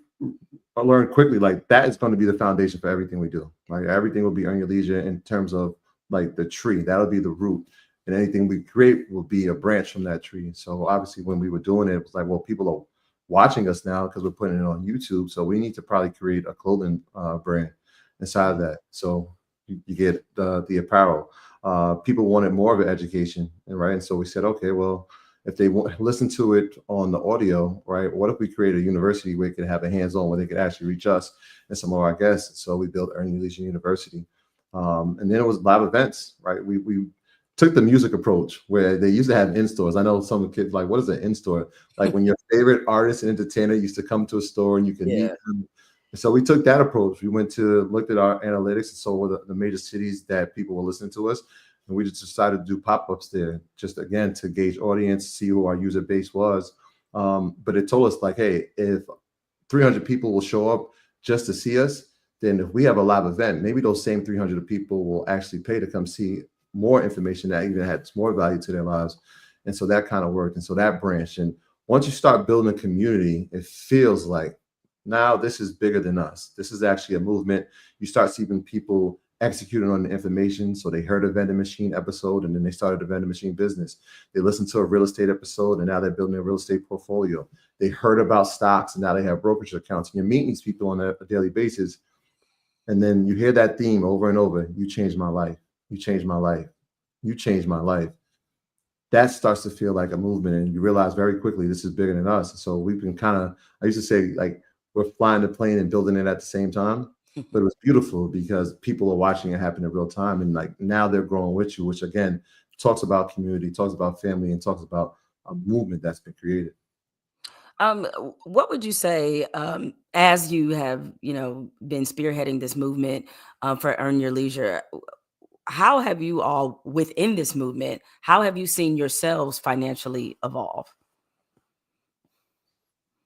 learned quickly, like that is going to be the foundation for everything we do. Like everything will be Earn Your Leisure in terms of like the tree. That'll be the root. And anything we create will be a branch from that tree. So obviously when we were doing it, it was like, well, people are watching us now because we're putting it on YouTube. So we need to probably create a clothing brand inside of that. So you get the apparel. People wanted more of an education, right? And so we said, okay, well, if they listen to it on the audio, right? What if we create a university where it could have a hands-on, where they could actually reach us and some of our guests? So we built Earn Your Leisure University. And then it was live events, right? We took the music approach where they used to have in-stores. I know some kids like, what is an in-store? Like when your favorite artist and entertainer used to come to a store and you can meet them. And so we took that approach. We looked at our analytics and saw the major cities that people were listening to us. And we just decided to do pop-ups there, just again to gauge audience, see who our user base was. But it told us like, hey, if 300 people will show up just to see us, then if we have a live event, maybe those same 300 people will actually pay to come see more information that even adds more value to their lives. And so that kind of worked. And so that branched. And once you start building a community, it feels like now this is bigger than us. This is actually a movement. You start seeing people executing on the information. So they heard a vending machine episode and then they started a vending machine business. They listened to a real estate episode and now they're building a real estate portfolio. They heard about stocks and now they have brokerage accounts. And you're meeting these people on a daily basis. And then you hear that theme over and over. You changed my life. You changed my life. You changed my life. That starts to feel like a movement. And you realize very quickly, this is bigger than us. So we've been I used to say like, we're flying the plane and building it at the same time. But it was beautiful because people are watching it happen in real time. And like now they're growing with you, which again, talks about community, talks about family, and talks about a movement that's been created. What would you say, as you have, been spearheading this movement for Earn Your Leisure, how have you all within this movement, how have you seen yourselves financially evolve?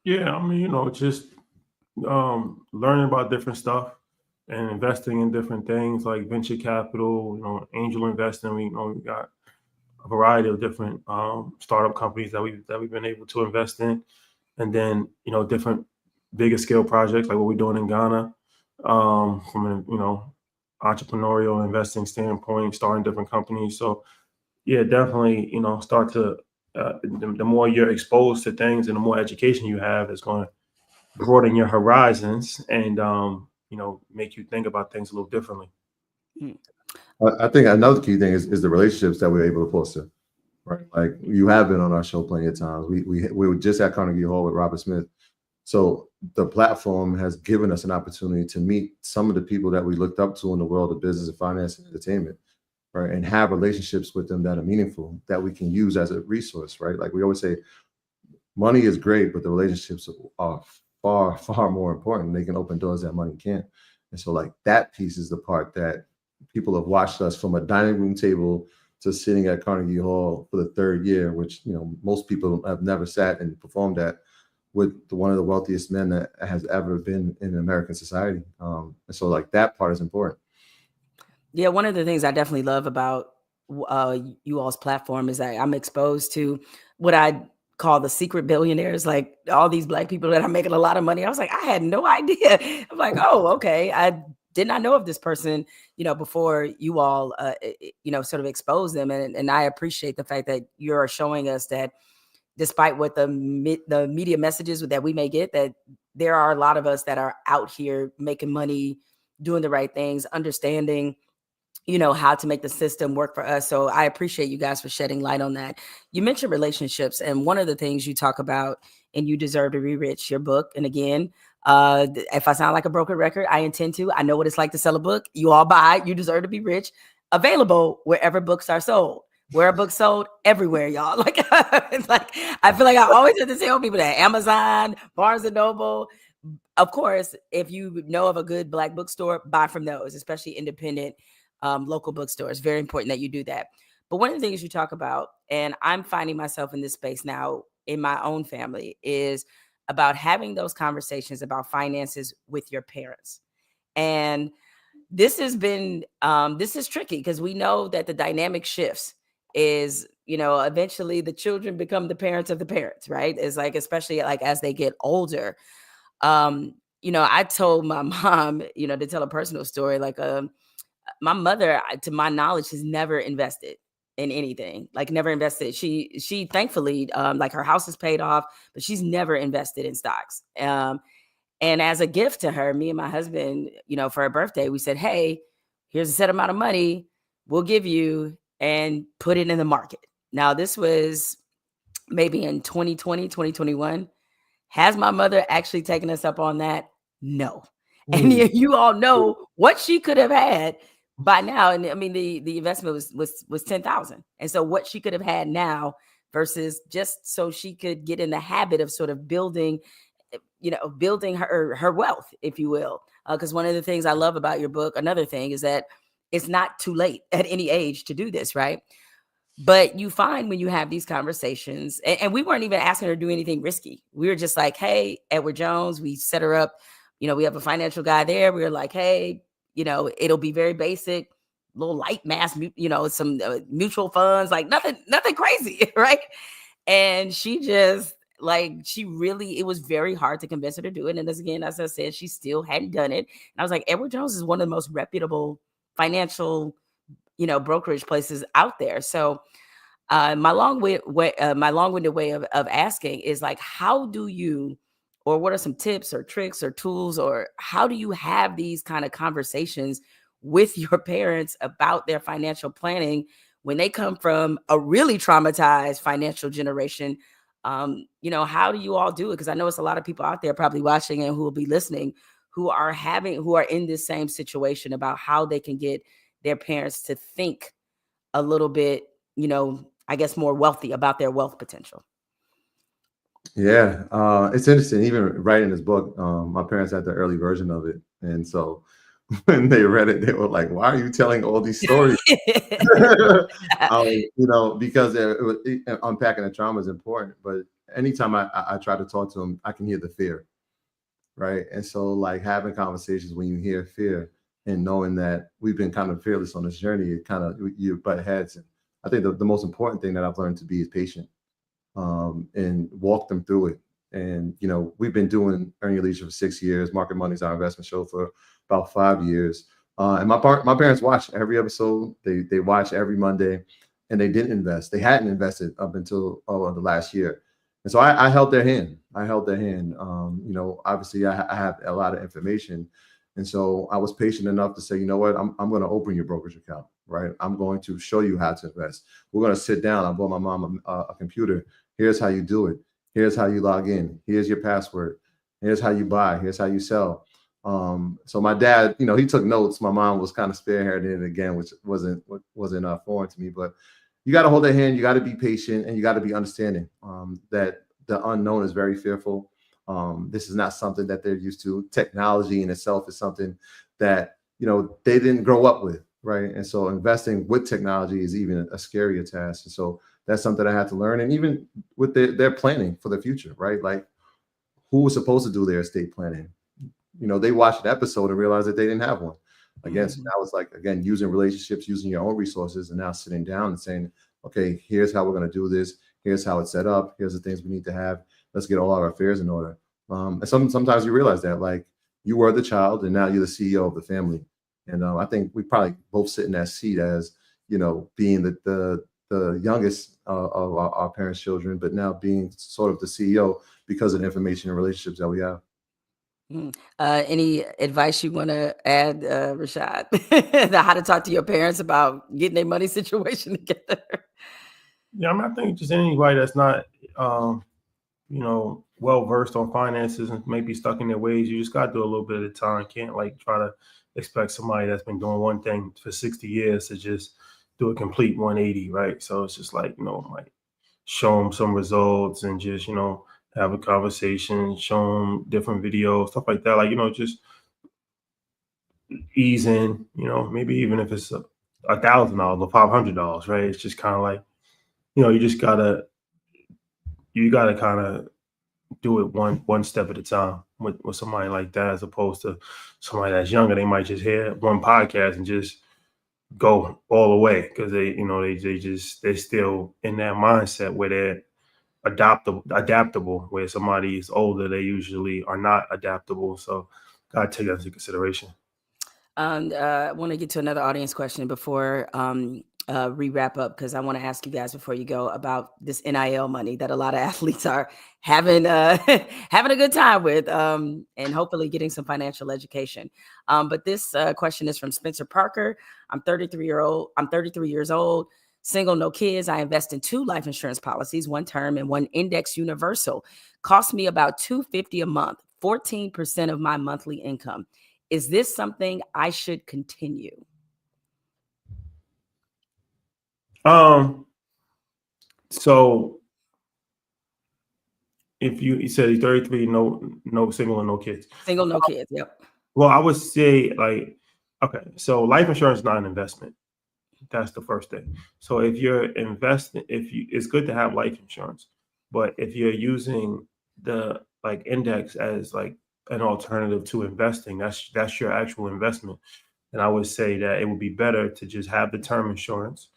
Yeah, I mean, just learning about different stuff and investing in different things like venture capital, angel investing. We got a variety of different startup companies that we've been able to invest in, and then different bigger scale projects like what we're doing in Ghana, from an entrepreneurial investing standpoint, starting different companies. So yeah, definitely, start to the more you're exposed to things and the more education you have, it's going to broaden your horizons and make you think about things a little differently. I think another key thing is the relationships that we're able to foster. Right, like you have been on our show plenty of times. We were just at Carnegie Hall with Robert Smith. So the platform has given us an opportunity to meet some of the people that we looked up to in the world of business and finance and entertainment, right? And have relationships with them that are meaningful, that we can use as a resource, right? Like we always say, money is great, but the relationships are far, far more important. They can open doors that money can't. And so like that piece is the part that people have watched us from a dining room table to sitting at Carnegie Hall for the third year, which most people have never sat and performed at, with one of the wealthiest men that has ever been in American society. And so like that part is important. Yeah, one of the things I definitely love about you all's platform is that I'm exposed to what I call the secret billionaires, like all these Black people that are making a lot of money. I was like, I had no idea. I'm like, oh, okay. I did not know of this person, before you all, sort of expose them. And I appreciate the fact that you're showing us that despite what the media messages that we may get, that there are a lot of us that are out here making money, doing the right things, understanding how to make the system work for us. So I appreciate you guys for shedding light on that. You mentioned relationships, and one of the things you talk about in You Deserve to Be Rich, your book, and again, if I sound like a broken record, I intend to. I know what it's like to sell a book. You all buy You Deserve to Be Rich, available wherever books are sold. Where are books sold? Everywhere, y'all. Like, it's like I feel like I always have to tell people that Amazon, Barnes and Noble. Of course, if you know of a good Black bookstore, buy from those, especially independent local bookstores. Very important that you do that. But one of the things you talk about, and I'm finding myself in this space now in my own family, is about having those conversations about finances with your parents. And this has been, this is tricky because we know that the dynamic shifts is, eventually the children become the parents of the parents, right? It's like, especially like as they get older. I told my mom, to tell a personal story, like, my mother, to my knowledge, has never invested in anything, like never invested. She thankfully, like her house is paid off, but she's never invested in stocks. And as a gift to her, me and my husband, for her birthday, we said, hey, here's a set amount of money we'll give you and put it in the market. Now, this was maybe in 2020, 2021. Has my mother actually taken us up on that? No. And you all know what she could have had by now. And I mean, the investment was 10,000. And so what she could have had now versus just so she could get in the habit of sort of building her wealth, if you will. Because one of the things I love about your book, another thing, is that it's not too late at any age to do this, right? But you find when you have these conversations, and we weren't even asking her to do anything risky. We were just like, hey, Edward Jones, we set her up. We have a financial guy there. We were like, hey, it'll be very basic, little light mass, some mutual funds, like nothing crazy, right? And she just it was very hard to convince her to do it. And as I said, she still hadn't done it. And I was like, Edward Jones is one of the most reputable financial, brokerage places out there. So my long-winded way of asking is like, how do you, or what are some tips or tricks or tools, or how do you have these kind of conversations with your parents about their financial planning when they come from a really traumatized financial generation? How do you all do it? Because I know it's a lot of people out there probably watching and who will be listening who are in this same situation about how they can get their parents to think a little bit, I guess, more wealthy about their wealth potential. Yeah, it's interesting. Even writing this book, my parents had the early version of it, and so when they read it, they were like, "Why are you telling all these stories?" Because unpacking the trauma is important. But anytime I try to talk to them, I can hear the fear, right? And so like having conversations when you hear fear and knowing that we've been kind of fearless on this journey, it kind of you butt heads. And I think the most important thing that I've learned to be is patient, and walk them through it. And we've been doing Earn Your Leisure for 6 years. Market Money is our investment show for about 5 years. And my parents watch every episode. They watch every Monday, and they didn't invest. They hadn't invested up until the last year. And so I held their hand. I held their hand. Obviously I have a lot of information. And so I was patient enough to say, you know what, I'm going to open your brokerage account, right? I'm going to show you how to invest. We're going to sit down. I bought my mom a computer. Here's how you do it. Here's how you log in. Here's your password. Here's how you buy. Here's how you sell. So my dad, he took notes. My mom was kind of spearheading it again, which wasn't foreign to me. But you got to hold their hand. You got to be patient, and you got to be understanding that the unknown is very fearful. This is not something that they're used to. Technology in itself is something that they didn't grow up with, right? And so investing with technology is even a scarier task. And so that's something I had to learn. And even with their planning for the future, right? Like, who was supposed to do their estate planning? They watched an episode and realized that they didn't have one. Again, so that was like, again, using relationships, using your own resources, and now sitting down and saying, okay, here's how we're going to do this. Here's how it's set up. Here's the things we need to have. Let's get all our affairs in order. And sometimes you realize that, like, you were the child and now you're the CEO of the family. And I think we probably both sit in that seat as, being the youngest of our parents' children, but now being sort of the CEO because of the information and relationships that we have. Any advice you want to add, Rashad? How to talk to your parents about getting their money situation together? Yeah, I think just anybody that's not, well versed on finances and maybe stuck in their ways, you just got to do a little bit at a time. Can't like try to expect somebody that's been doing one thing for 60 years to just do a complete 180, right? So it's just like, like show them some results and just, have a conversation, show them different videos, stuff like that. Like, just ease in, maybe even if it's $1,000 or $500, right? It's just kind of like, you gotta kind of do it one step at a time with somebody like that, as opposed to somebody that's younger. They might just hear one podcast and just go all the way because they're still in that mindset where they're adaptable, where somebody is older, they usually are not adaptable. So gotta take that into consideration. I want to get to another audience question before we wrap up, because I want to ask you guys before you go about this NIL money that a lot of athletes are having having a good time with, and hopefully getting some financial education. But this question is from Spencer Parker. I'm 33 years old, single, no kids. I invest in 2 life insurance policies, one term and one index universal. Cost me about $250 a month, 14% of my monthly income. Is this something I should continue? So if you said you're 33, no single and no kids. Single, no kids. Yep. Well, I would say, like, okay, so life insurance is not an investment. That's the first thing. So if you're investing, it's good to have life insurance, but if you're using the like index as like an alternative to investing, that's your actual investment. And I would say that it would be better to just have the term insurance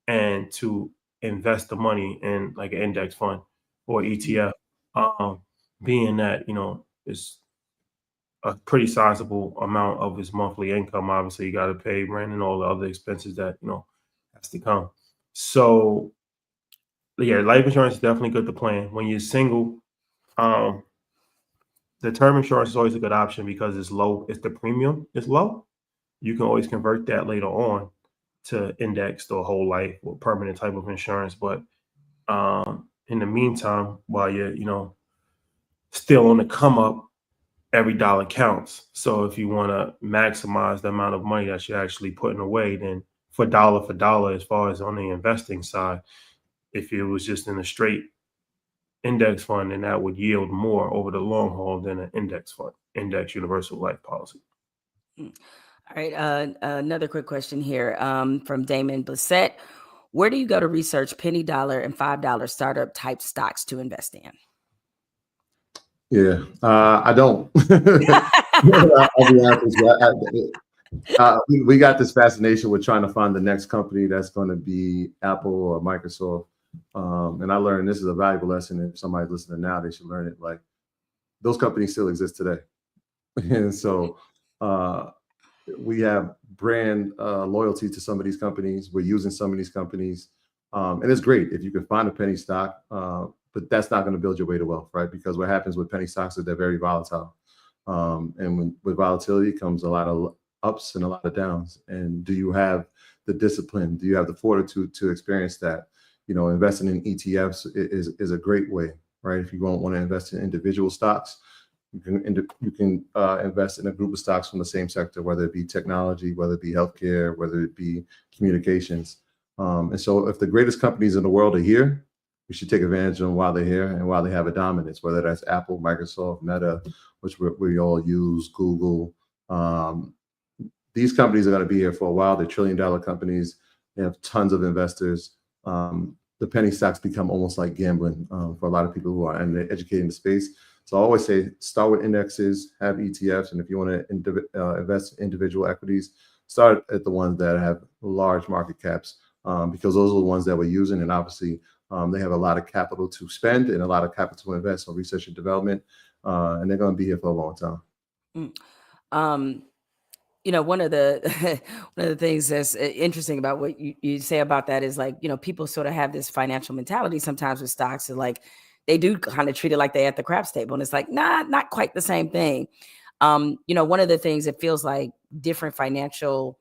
and to invest the money in like an index fund or ETF, being that, it's a pretty sizable amount of his monthly income. Obviously, you got to pay rent and all the other expenses that, has to come. So yeah, life insurance is definitely good to plan. When you're single, the term insurance is always a good option because it's low. It's the premium is low. You can always convert that later on to indexed or whole life or permanent type of insurance. But in the meantime, while you're, still on the come up, every dollar counts. So if you want to maximize the amount of money that you're actually putting away, then for dollar, as far as on the investing side, if it was just in a straight index fund, then that would yield more over the long haul than an index fund, index universal life policy. All right. Another quick question here from Damon Blissett. Where do you go to research penny dollar and $5 startup type stocks to invest in? Yeah, I don't. I'll be honest with you. We got this fascination with trying to find the next company that's going to be Apple or Microsoft. And I learned this is a valuable lesson. If somebody's listening now, they should learn it. Like those companies still exist today. And so uh, we have brand loyalty to some of these companies. We're using some of these companies. And it's great if you can find a penny stock, but that's not going to build your way to wealth, right? Because what happens with penny stocks is they're very volatile. With volatility comes a lot of ups and a lot of downs. And do you have the discipline? Do you have the fortitude to experience that? Investing in ETFs is a great way, right? If you don't want to invest in individual stocks, you can invest in a group of stocks from the same sector, whether it be technology, whether it be healthcare, whether it be communications. And so if the greatest companies in the world are here, we should take advantage of them while they're here and while they have a dominance, whether that's Apple, Microsoft, Meta, which we all use, Google. These companies are going to be here for a while. They're trillion-dollar companies. They have tons of investors. The penny stocks become almost like gambling for a lot of people who are educated in the space. So I always say, start with indexes, have ETFs, and if you want to invest in individual equities, start at the ones that have large market caps, because those are the ones that we're using. And obviously, they have a lot of capital to spend and a lot of capital to invest on research and development, and they're going to be here for a long time. One of the things that's interesting about what you say about that is like, people sort of have this financial mentality sometimes with stocks, and like they do kind of treat it like they're at the craps table, and it's like, nah, not quite the same thing. One of the things it feels like different financial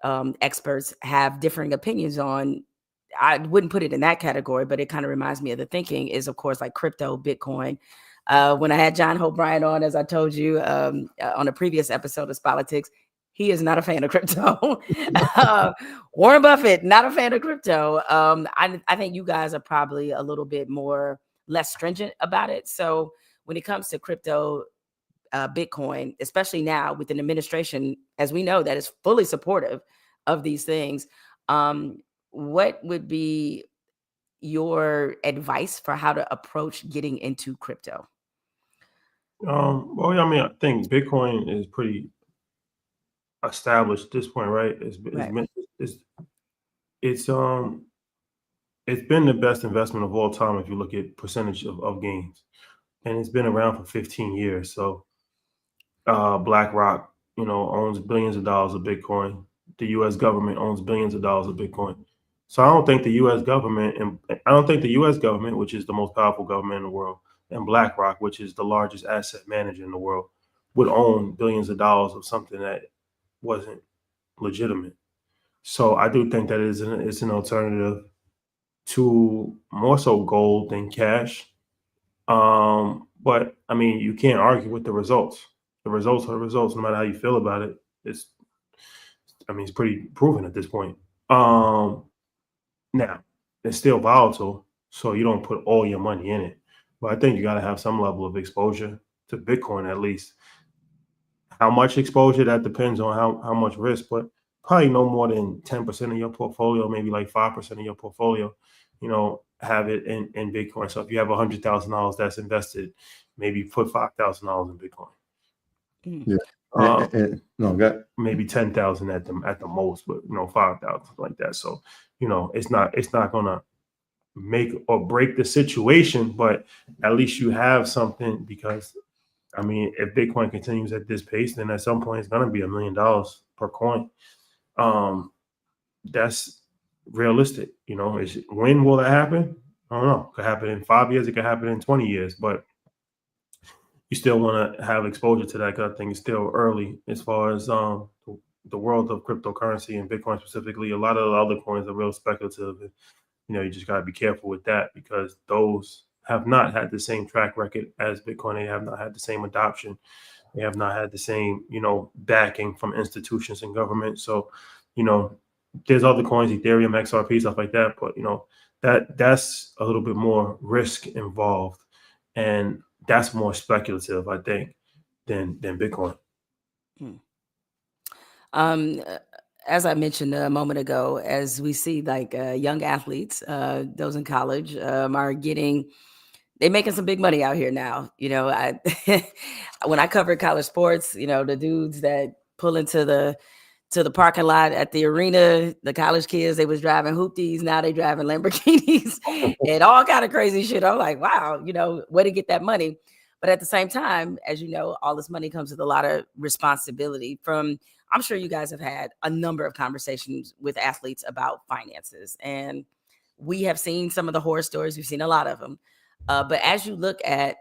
experts have differing opinions on. I wouldn't put it in that category, but it kind of reminds me of the thinking is, of course, like crypto, Bitcoin. When I had John Hope Bryant on, as I told you on a previous episode of Spolitics, he is not a fan of crypto. Warren Buffett, not a fan of crypto. I think you guys are probably a little bit less stringent about it. So when it comes to crypto, Bitcoin, especially now with an administration, as we know, that is fully supportive of these things, what would be your advice for how to approach getting into crypto? Well, I mean, I think Bitcoin is pretty established at this point, right? It's been the best investment of all time if you look at percentage of gains, and it's been around for 15 years. So BlackRock, owns billions of dollars of Bitcoin. The U.S. government owns billions of dollars of Bitcoin. So I don't think the U.S. government, which is the most powerful government in the world, and BlackRock, which is the largest asset manager in the world, would own billions of dollars of something that wasn't legitimate. So I do think that it's an alternative to more so gold than cash. But I mean, you can't argue with the results. The results are the results, no matter how you feel about it. It's pretty proven at this point. Now it's still volatile, so you don't put all your money in it. But I think you got to have some level of exposure to Bitcoin at least. How much exposure, that depends on how much risk, but probably no more than 10% of your portfolio, maybe like 5% of your portfolio, have it in Bitcoin. So if you have $100,000 that's invested, maybe put $5,000 in Bitcoin. Yeah. Maybe 10,000 at the most, but 5,000 like that. So it's not gonna make or break the situation, but at least you have something, because I mean, if Bitcoin continues at this pace, then at some point it's going to be $1 million per coin. That's realistic. When will that happen? I don't know. It could happen in 5 years. It could happen in 20 years. But you still want to have exposure to that, because I think it's still early as far as the world of cryptocurrency and Bitcoin specifically. A lot of the other coins are real speculative. And, you just got to be careful with that, because those have not had the same track record as Bitcoin. They have not had the same adoption. They have not had the same, backing from institutions and government. So, there's other coins, Ethereum, XRP, stuff like that. But, that's a little bit more risk involved. And that's more speculative, I think, than Bitcoin. As I mentioned a moment ago, as we see like young athletes, those in college, are getting They making some big money out here now. You know, I when I covered college sports, you know, the dudes that pull into the parking lot at the arena, the college kids, they was driving hoopties. Now they driving Lamborghinis and all kind of crazy shit. I'm like, wow, you know, where to get that money? But at the same time, as you know, all this money comes with a lot of responsibility. I'm sure you guys have had a number of conversations with athletes about finances, and we have seen some of the horror stories. We've seen a lot of them. But as you look at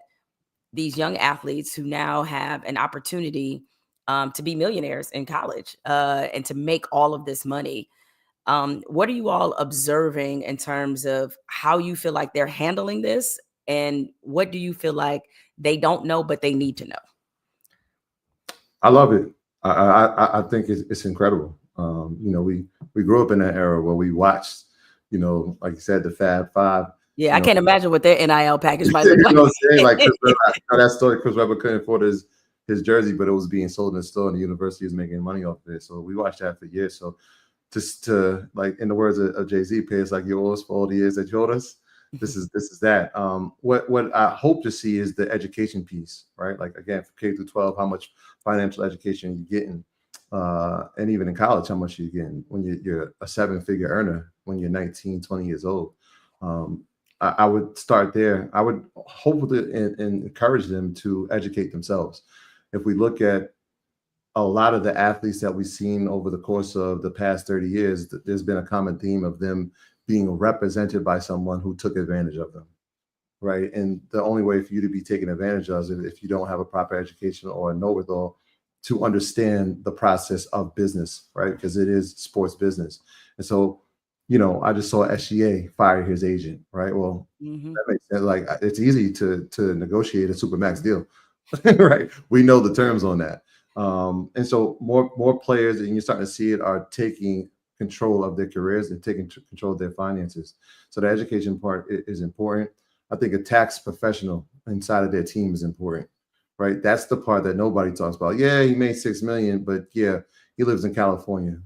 these young athletes who now have an opportunity to be millionaires in college and to make all of this money, what are you all observing in terms of how you feel like they're handling this? And what do you feel like they don't know, but they need to know? I love it. I think it's incredible. You know, we grew up in that era where we watched, you know, like you said, the Fab Five. Yeah, I know, can't imagine what their NIL package might look you like. know what I'm saying? Like Chris Webber, I know that story. Chris Webber couldn't afford his jersey, but it was being sold in the store, and the university is making money off of it. So we watched that for years. So just to, like, in the words of Jay-Z, pay us like you owe us for all the years that you owed us. This is that. What I hope to see is the education piece, right? Like, again, for K through 12, how much financial education you're getting, and even in college, how much you're getting when you're a 7-figure earner when you're 19, 20 years old. I would start there. I would hopefully and encourage them to educate themselves. If we look at a lot of the athletes that we've seen over the course of the past 30 years, there's been a common theme of them being represented by someone who took advantage of them, right? And the only way for you to be taken advantage of is if you don't have a proper education or a know-it-all to understand the process of business, right? Because it is sports business. And so, you know, I just saw SGA fire his agent, right? Well, that makes sense. Like, it's easy to negotiate a supermax deal, right? We know the terms on that. And so more players, and you're starting to see it, are taking control of their careers and taking control of their finances. So the education part is important. I think a tax professional inside of their team is important, right? That's the part that nobody talks about. Yeah, he made $6 million, but yeah, he lives in California,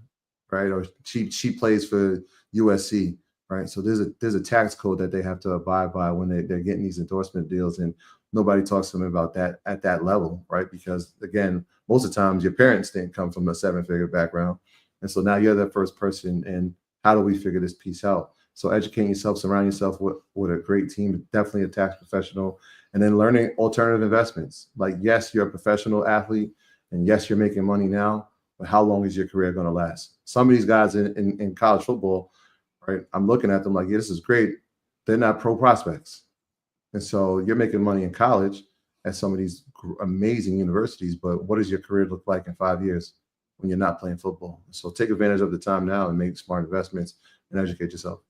right? Or she plays for USC, right? So there's a tax code that they have to abide by when they're getting these endorsement deals, and nobody talks to them about that at that level, right? Because again, most of the times your parents didn't come from a 7-figure background, and so now you're the first person. And how do we figure this piece out? So educating yourself, surround yourself with a great team, definitely a tax professional, and then learning alternative investments. Like, yes, you're a professional athlete, and yes, you're making money now, but how long is your career going to last? Some of these guys in college football, right? I'm looking at them like, yeah, this is great. They're not pro prospects. And so you're making money in college at some of these amazing universities, but what does your career look like in 5 years when you're not playing football? So take advantage of the time now and make smart investments and educate yourself.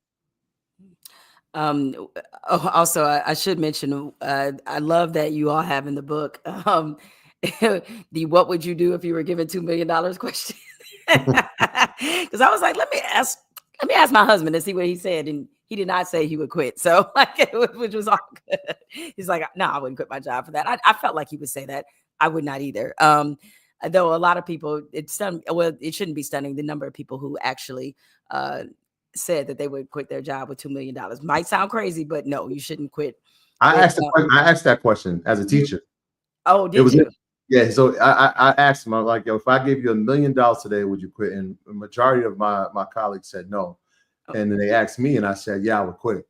Also, I should mention, I love that you all have in the book the "What would you do if you were given $2 million" question. Because I was like, let me ask my husband and see what he said, and he did not say he would quit. So, like, which was all good. He's like, no, I wouldn't quit my job for that. I felt like he would say that. I would not either. Though a lot of people, it shouldn't be stunning the number of people who actually said that they would quit their job with $2 million. Might sound crazy, but no, you shouldn't quit. I asked that question as a teacher. Oh, did you? Yeah. So I asked him, I'm like, yo, if I gave you $1 million today, would you quit? And the majority of my colleagues said no. Okay. And then they asked me, and I said, yeah, I would quit.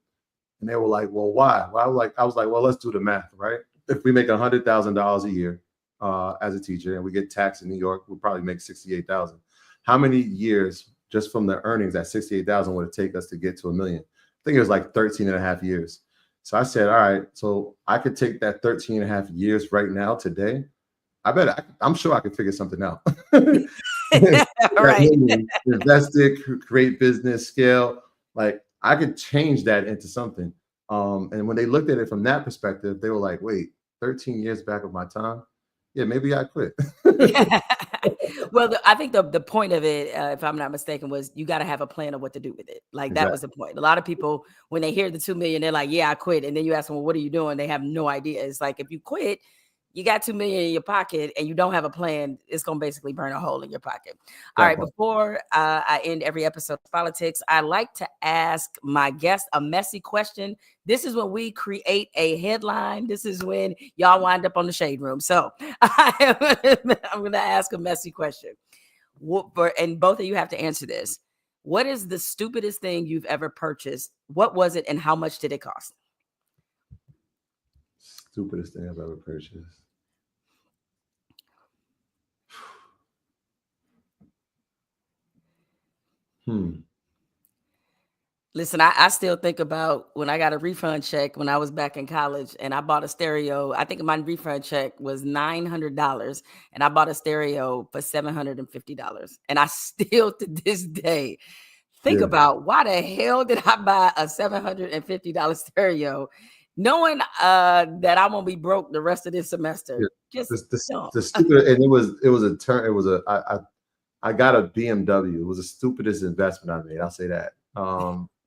And they were like, well, why? Well, I was like, well, let's do the math, right? If we make $100,000 a year as a teacher, and we get taxed in New York, we'll probably make $68,000. How many years just from the earnings at $68,000 would it take us to get to $1 million? I think it was like 13 and a half years. So I said, all right, so I could take that 13 and a half years right now today. I'm sure I could figure something out. Right. Invest it, create business, scale. Like, I could change that into something. And when they looked at it from that perspective, they were like, wait, 13 years back of my time? Yeah, maybe I quit. Well, I think the point of it, if I'm not mistaken, was you got to have a plan of what to do with it. Like, that was the point. A lot of people, when they hear the $2 million, they're like, yeah, I quit. And then you ask them, well, what are you doing? They have no idea. It's like, if you quit, you got $2 million in your pocket and you don't have a plan, it's gonna basically burn a hole in your pocket. All right, before I end every episode of Politics, I like to ask my guest a messy question. This is when we create a headline. This is when y'all wind up on the shade room. So I'm gonna ask a messy question. And both of you have to answer this. What is the stupidest thing you've ever purchased? What was it and how much did it cost? Stupidest thing I've ever purchased. Listen, I still think about when I got a refund check when I was back in college and I bought a stereo. I think my refund check was $900 and I bought a stereo for $750. And I still to this day think about why the hell did I buy a $750 stereo knowing that I won't be broke the rest of this semester. Just the stupid, and it was a turn. It was I got a BMW. It was the stupidest investment I made. I'll say that.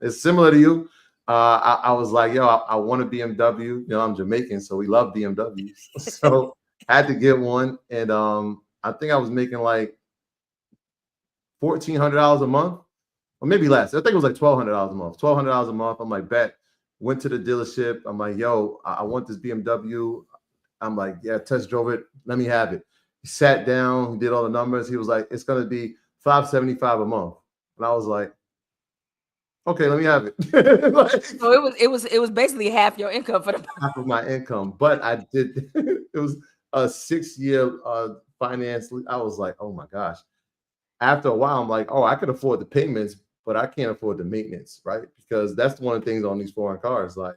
It's similar to you. I was like, yo, I want a BMW. You know, I'm Jamaican, so we love BMWs. So I had to get one, and I think I was making like $1,400 a month, or maybe less. I think it was like $1,200 a month. $1,200 a month. I'm like, bet. Went to the dealership. I'm like, yo, I want this BMW. I'm like, yeah, test drove it. Let me have it. He sat down, he did all the numbers. He was like, it's gonna be $575 a month. And I was like, okay, let me have it. Like, so it was basically half your income for the half of my income. But I did it was a 6-year finance. I was like, oh my gosh. After a while, I'm like, oh, I could afford the payments, but I can't afford the maintenance, right? Because that's one of the things on these foreign cars. Like,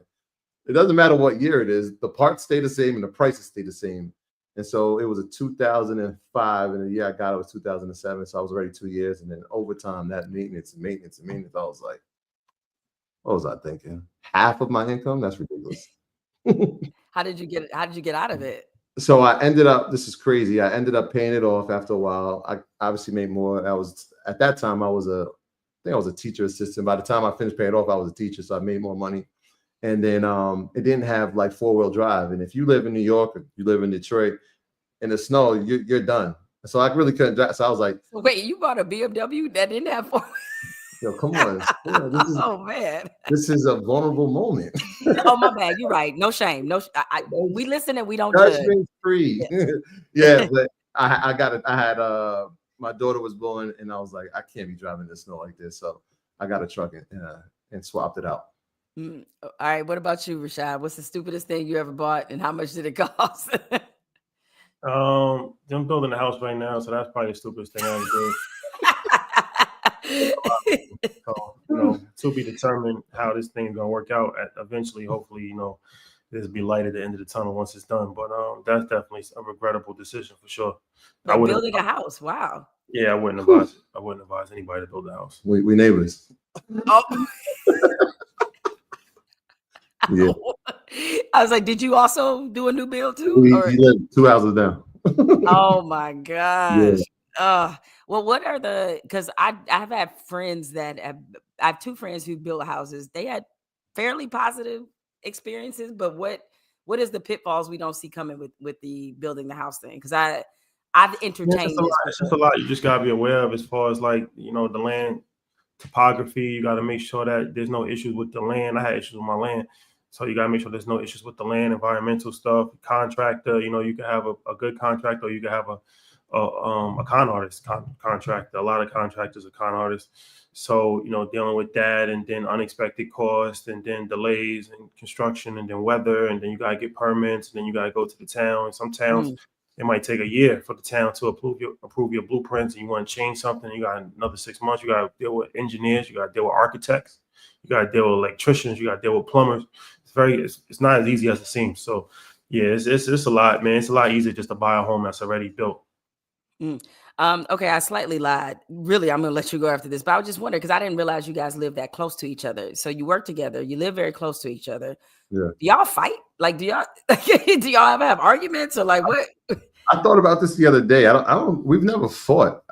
it doesn't matter what year it is, the parts stay the same and the prices stay the same. And so it was a 2005, and the year I got it was 2007. So I was already 2 years, and then over time, that maintenance. I was like, what was I thinking? Half of my income? That's ridiculous. How did you get out of it? So I ended up, this is crazy. I ended up paying it off after a while. I obviously made more. At that time, I was a teacher assistant. By the time I finished paying it off, I was a teacher. So I made more money. And then it didn't have like 4-wheel drive. And if you live in New York or you live in Detroit, in the snow, you're done. So I really couldn't drive. So I was like, wait, you bought a BMW that didn't have 4? Yo, come on. Man. This is a vulnerable moment. Oh, my bad. You're right. No shame. We listen and we don't judge. Free. Yeah, but I got it. I had my daughter was born, and I was like, I can't be driving the snow like this. So I got a truck and swapped it out. All right. What about you, Rashad? What's the stupidest thing you ever bought, and how much did it cost? I'm building a house right now, so that's probably the stupidest thing I ever did. So, to be determined how this thing is gonna work out. Eventually, hopefully, there's be light at the end of the tunnel once it's done. But that's definitely a regrettable decision for sure. But building a house, wow. Yeah, I wouldn't advise anybody to build a house. We neighbors. Oh. Yeah. I was like, did you also do a new build too? We live 2 houses down. Oh my gosh. Yeah. Well, what are because I've had friends I have 2 friends who built houses. They had fairly positive experiences, but what is the pitfalls we don't see coming with the building the house thing? Because I've entertained this. It's just a lot you just gotta be aware of as far as like, the land topography. You gotta make sure that there's no issues with the land. I had issues with my land. So you got to make sure there's no issues with the land, environmental stuff, contractor. You can have a good contractor, or you can have a con artist contractor. A lot of contractors are con artists. So, dealing with that, and then unexpected costs, and then delays in construction, and then weather, and then you got to get permits, and then you got to go to the town. And some towns, it might take a year for the town to approve your blueprints, and you want to change something. You got another 6 months. You got to deal with engineers. You got to deal with architects. You got to deal with electricians. You got to deal with plumbers. It's not as easy as it seems. So yeah, it's a lot, man. It's a lot easier just to buy a home that's already built. Okay, I slightly lied. Really, I'm gonna let you go after this, but I was just wondering because I didn't realize you guys live that close to each other. So you work together, you live very close to each other. Yeah. Do y'all fight? Like, do y'all ever have arguments or like what? I thought about this the other day. We've never fought.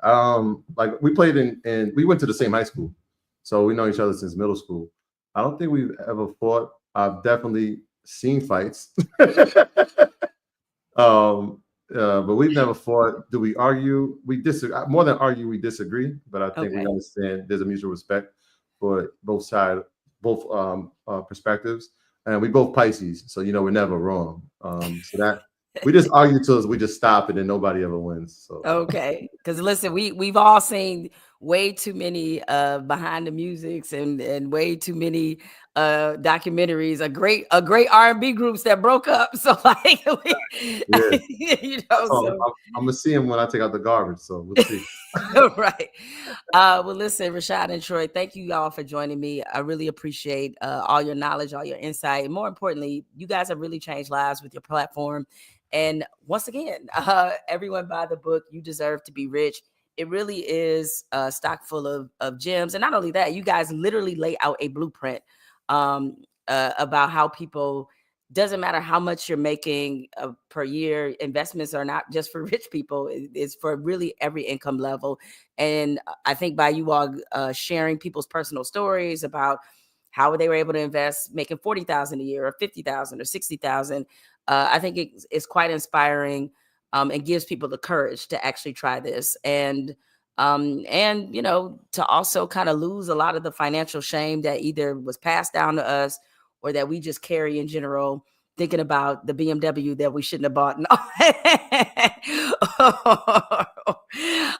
Like we played and we went to the same high school, so we know each other since middle school. I don't think we've ever fought. I've definitely seen fights. But we've never fought. Do we argue? We disagree. More than argue, we disagree. But I think we understand there's a mutual respect for both sides, both perspectives, and we both Pisces, so we're never wrong. So that we just argue till we just stop, and then nobody ever wins. So Okay, because listen, we've all seen way too many behind the musics and way too many documentaries, a great R&B groups that broke up. So like, yeah. So I'm gonna see him when I take out the garbage. So we'll see. Right. Well, listen, Rashad and Troy, thank you all for joining me. I really appreciate all your knowledge, all your insight, and more importantly, you guys have really changed lives with your platform. And once again, everyone buy the book, You Deserve to Be Rich. It really is stock full of gems. And not only that, you guys literally lay out a blueprint about how people, doesn't matter how much you're making per year, investments are not just for rich people. It's for really every income level. And I think by you all sharing people's personal stories about how they were able to invest, making $40,000 a year or $50,000 or $60,000, I think it's quite inspiring and gives people the courage to actually try this. And to also kind of lose a lot of the financial shame that either was passed down to us or that we just carry in general, thinking about the BMW that we shouldn't have bought.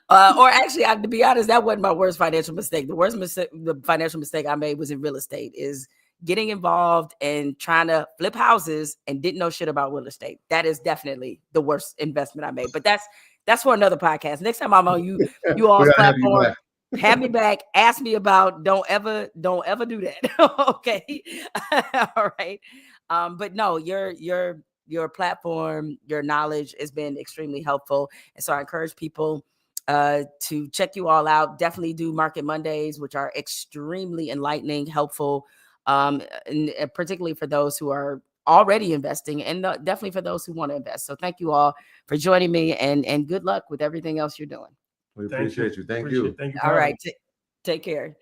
Or actually, to be honest, that wasn't my worst financial mistake. The financial mistake I made was in real estate, is getting involved and trying to flip houses and didn't know shit about real estate. That is definitely the worst investment I made. But that's for another podcast. Next time I'm on you all's platform, have me back. Ask me about, don't ever do that. Okay. All right. But no, your platform, your knowledge has been extremely helpful. And so I encourage people to check you all out. Definitely do Market Mondays, which are extremely enlightening, helpful, and particularly for those who are already investing, and definitely for those who want to invest. So thank you all for joining me, and good luck with everything else you're doing. We appreciate you. Thank you. Thank you. All right. Take care.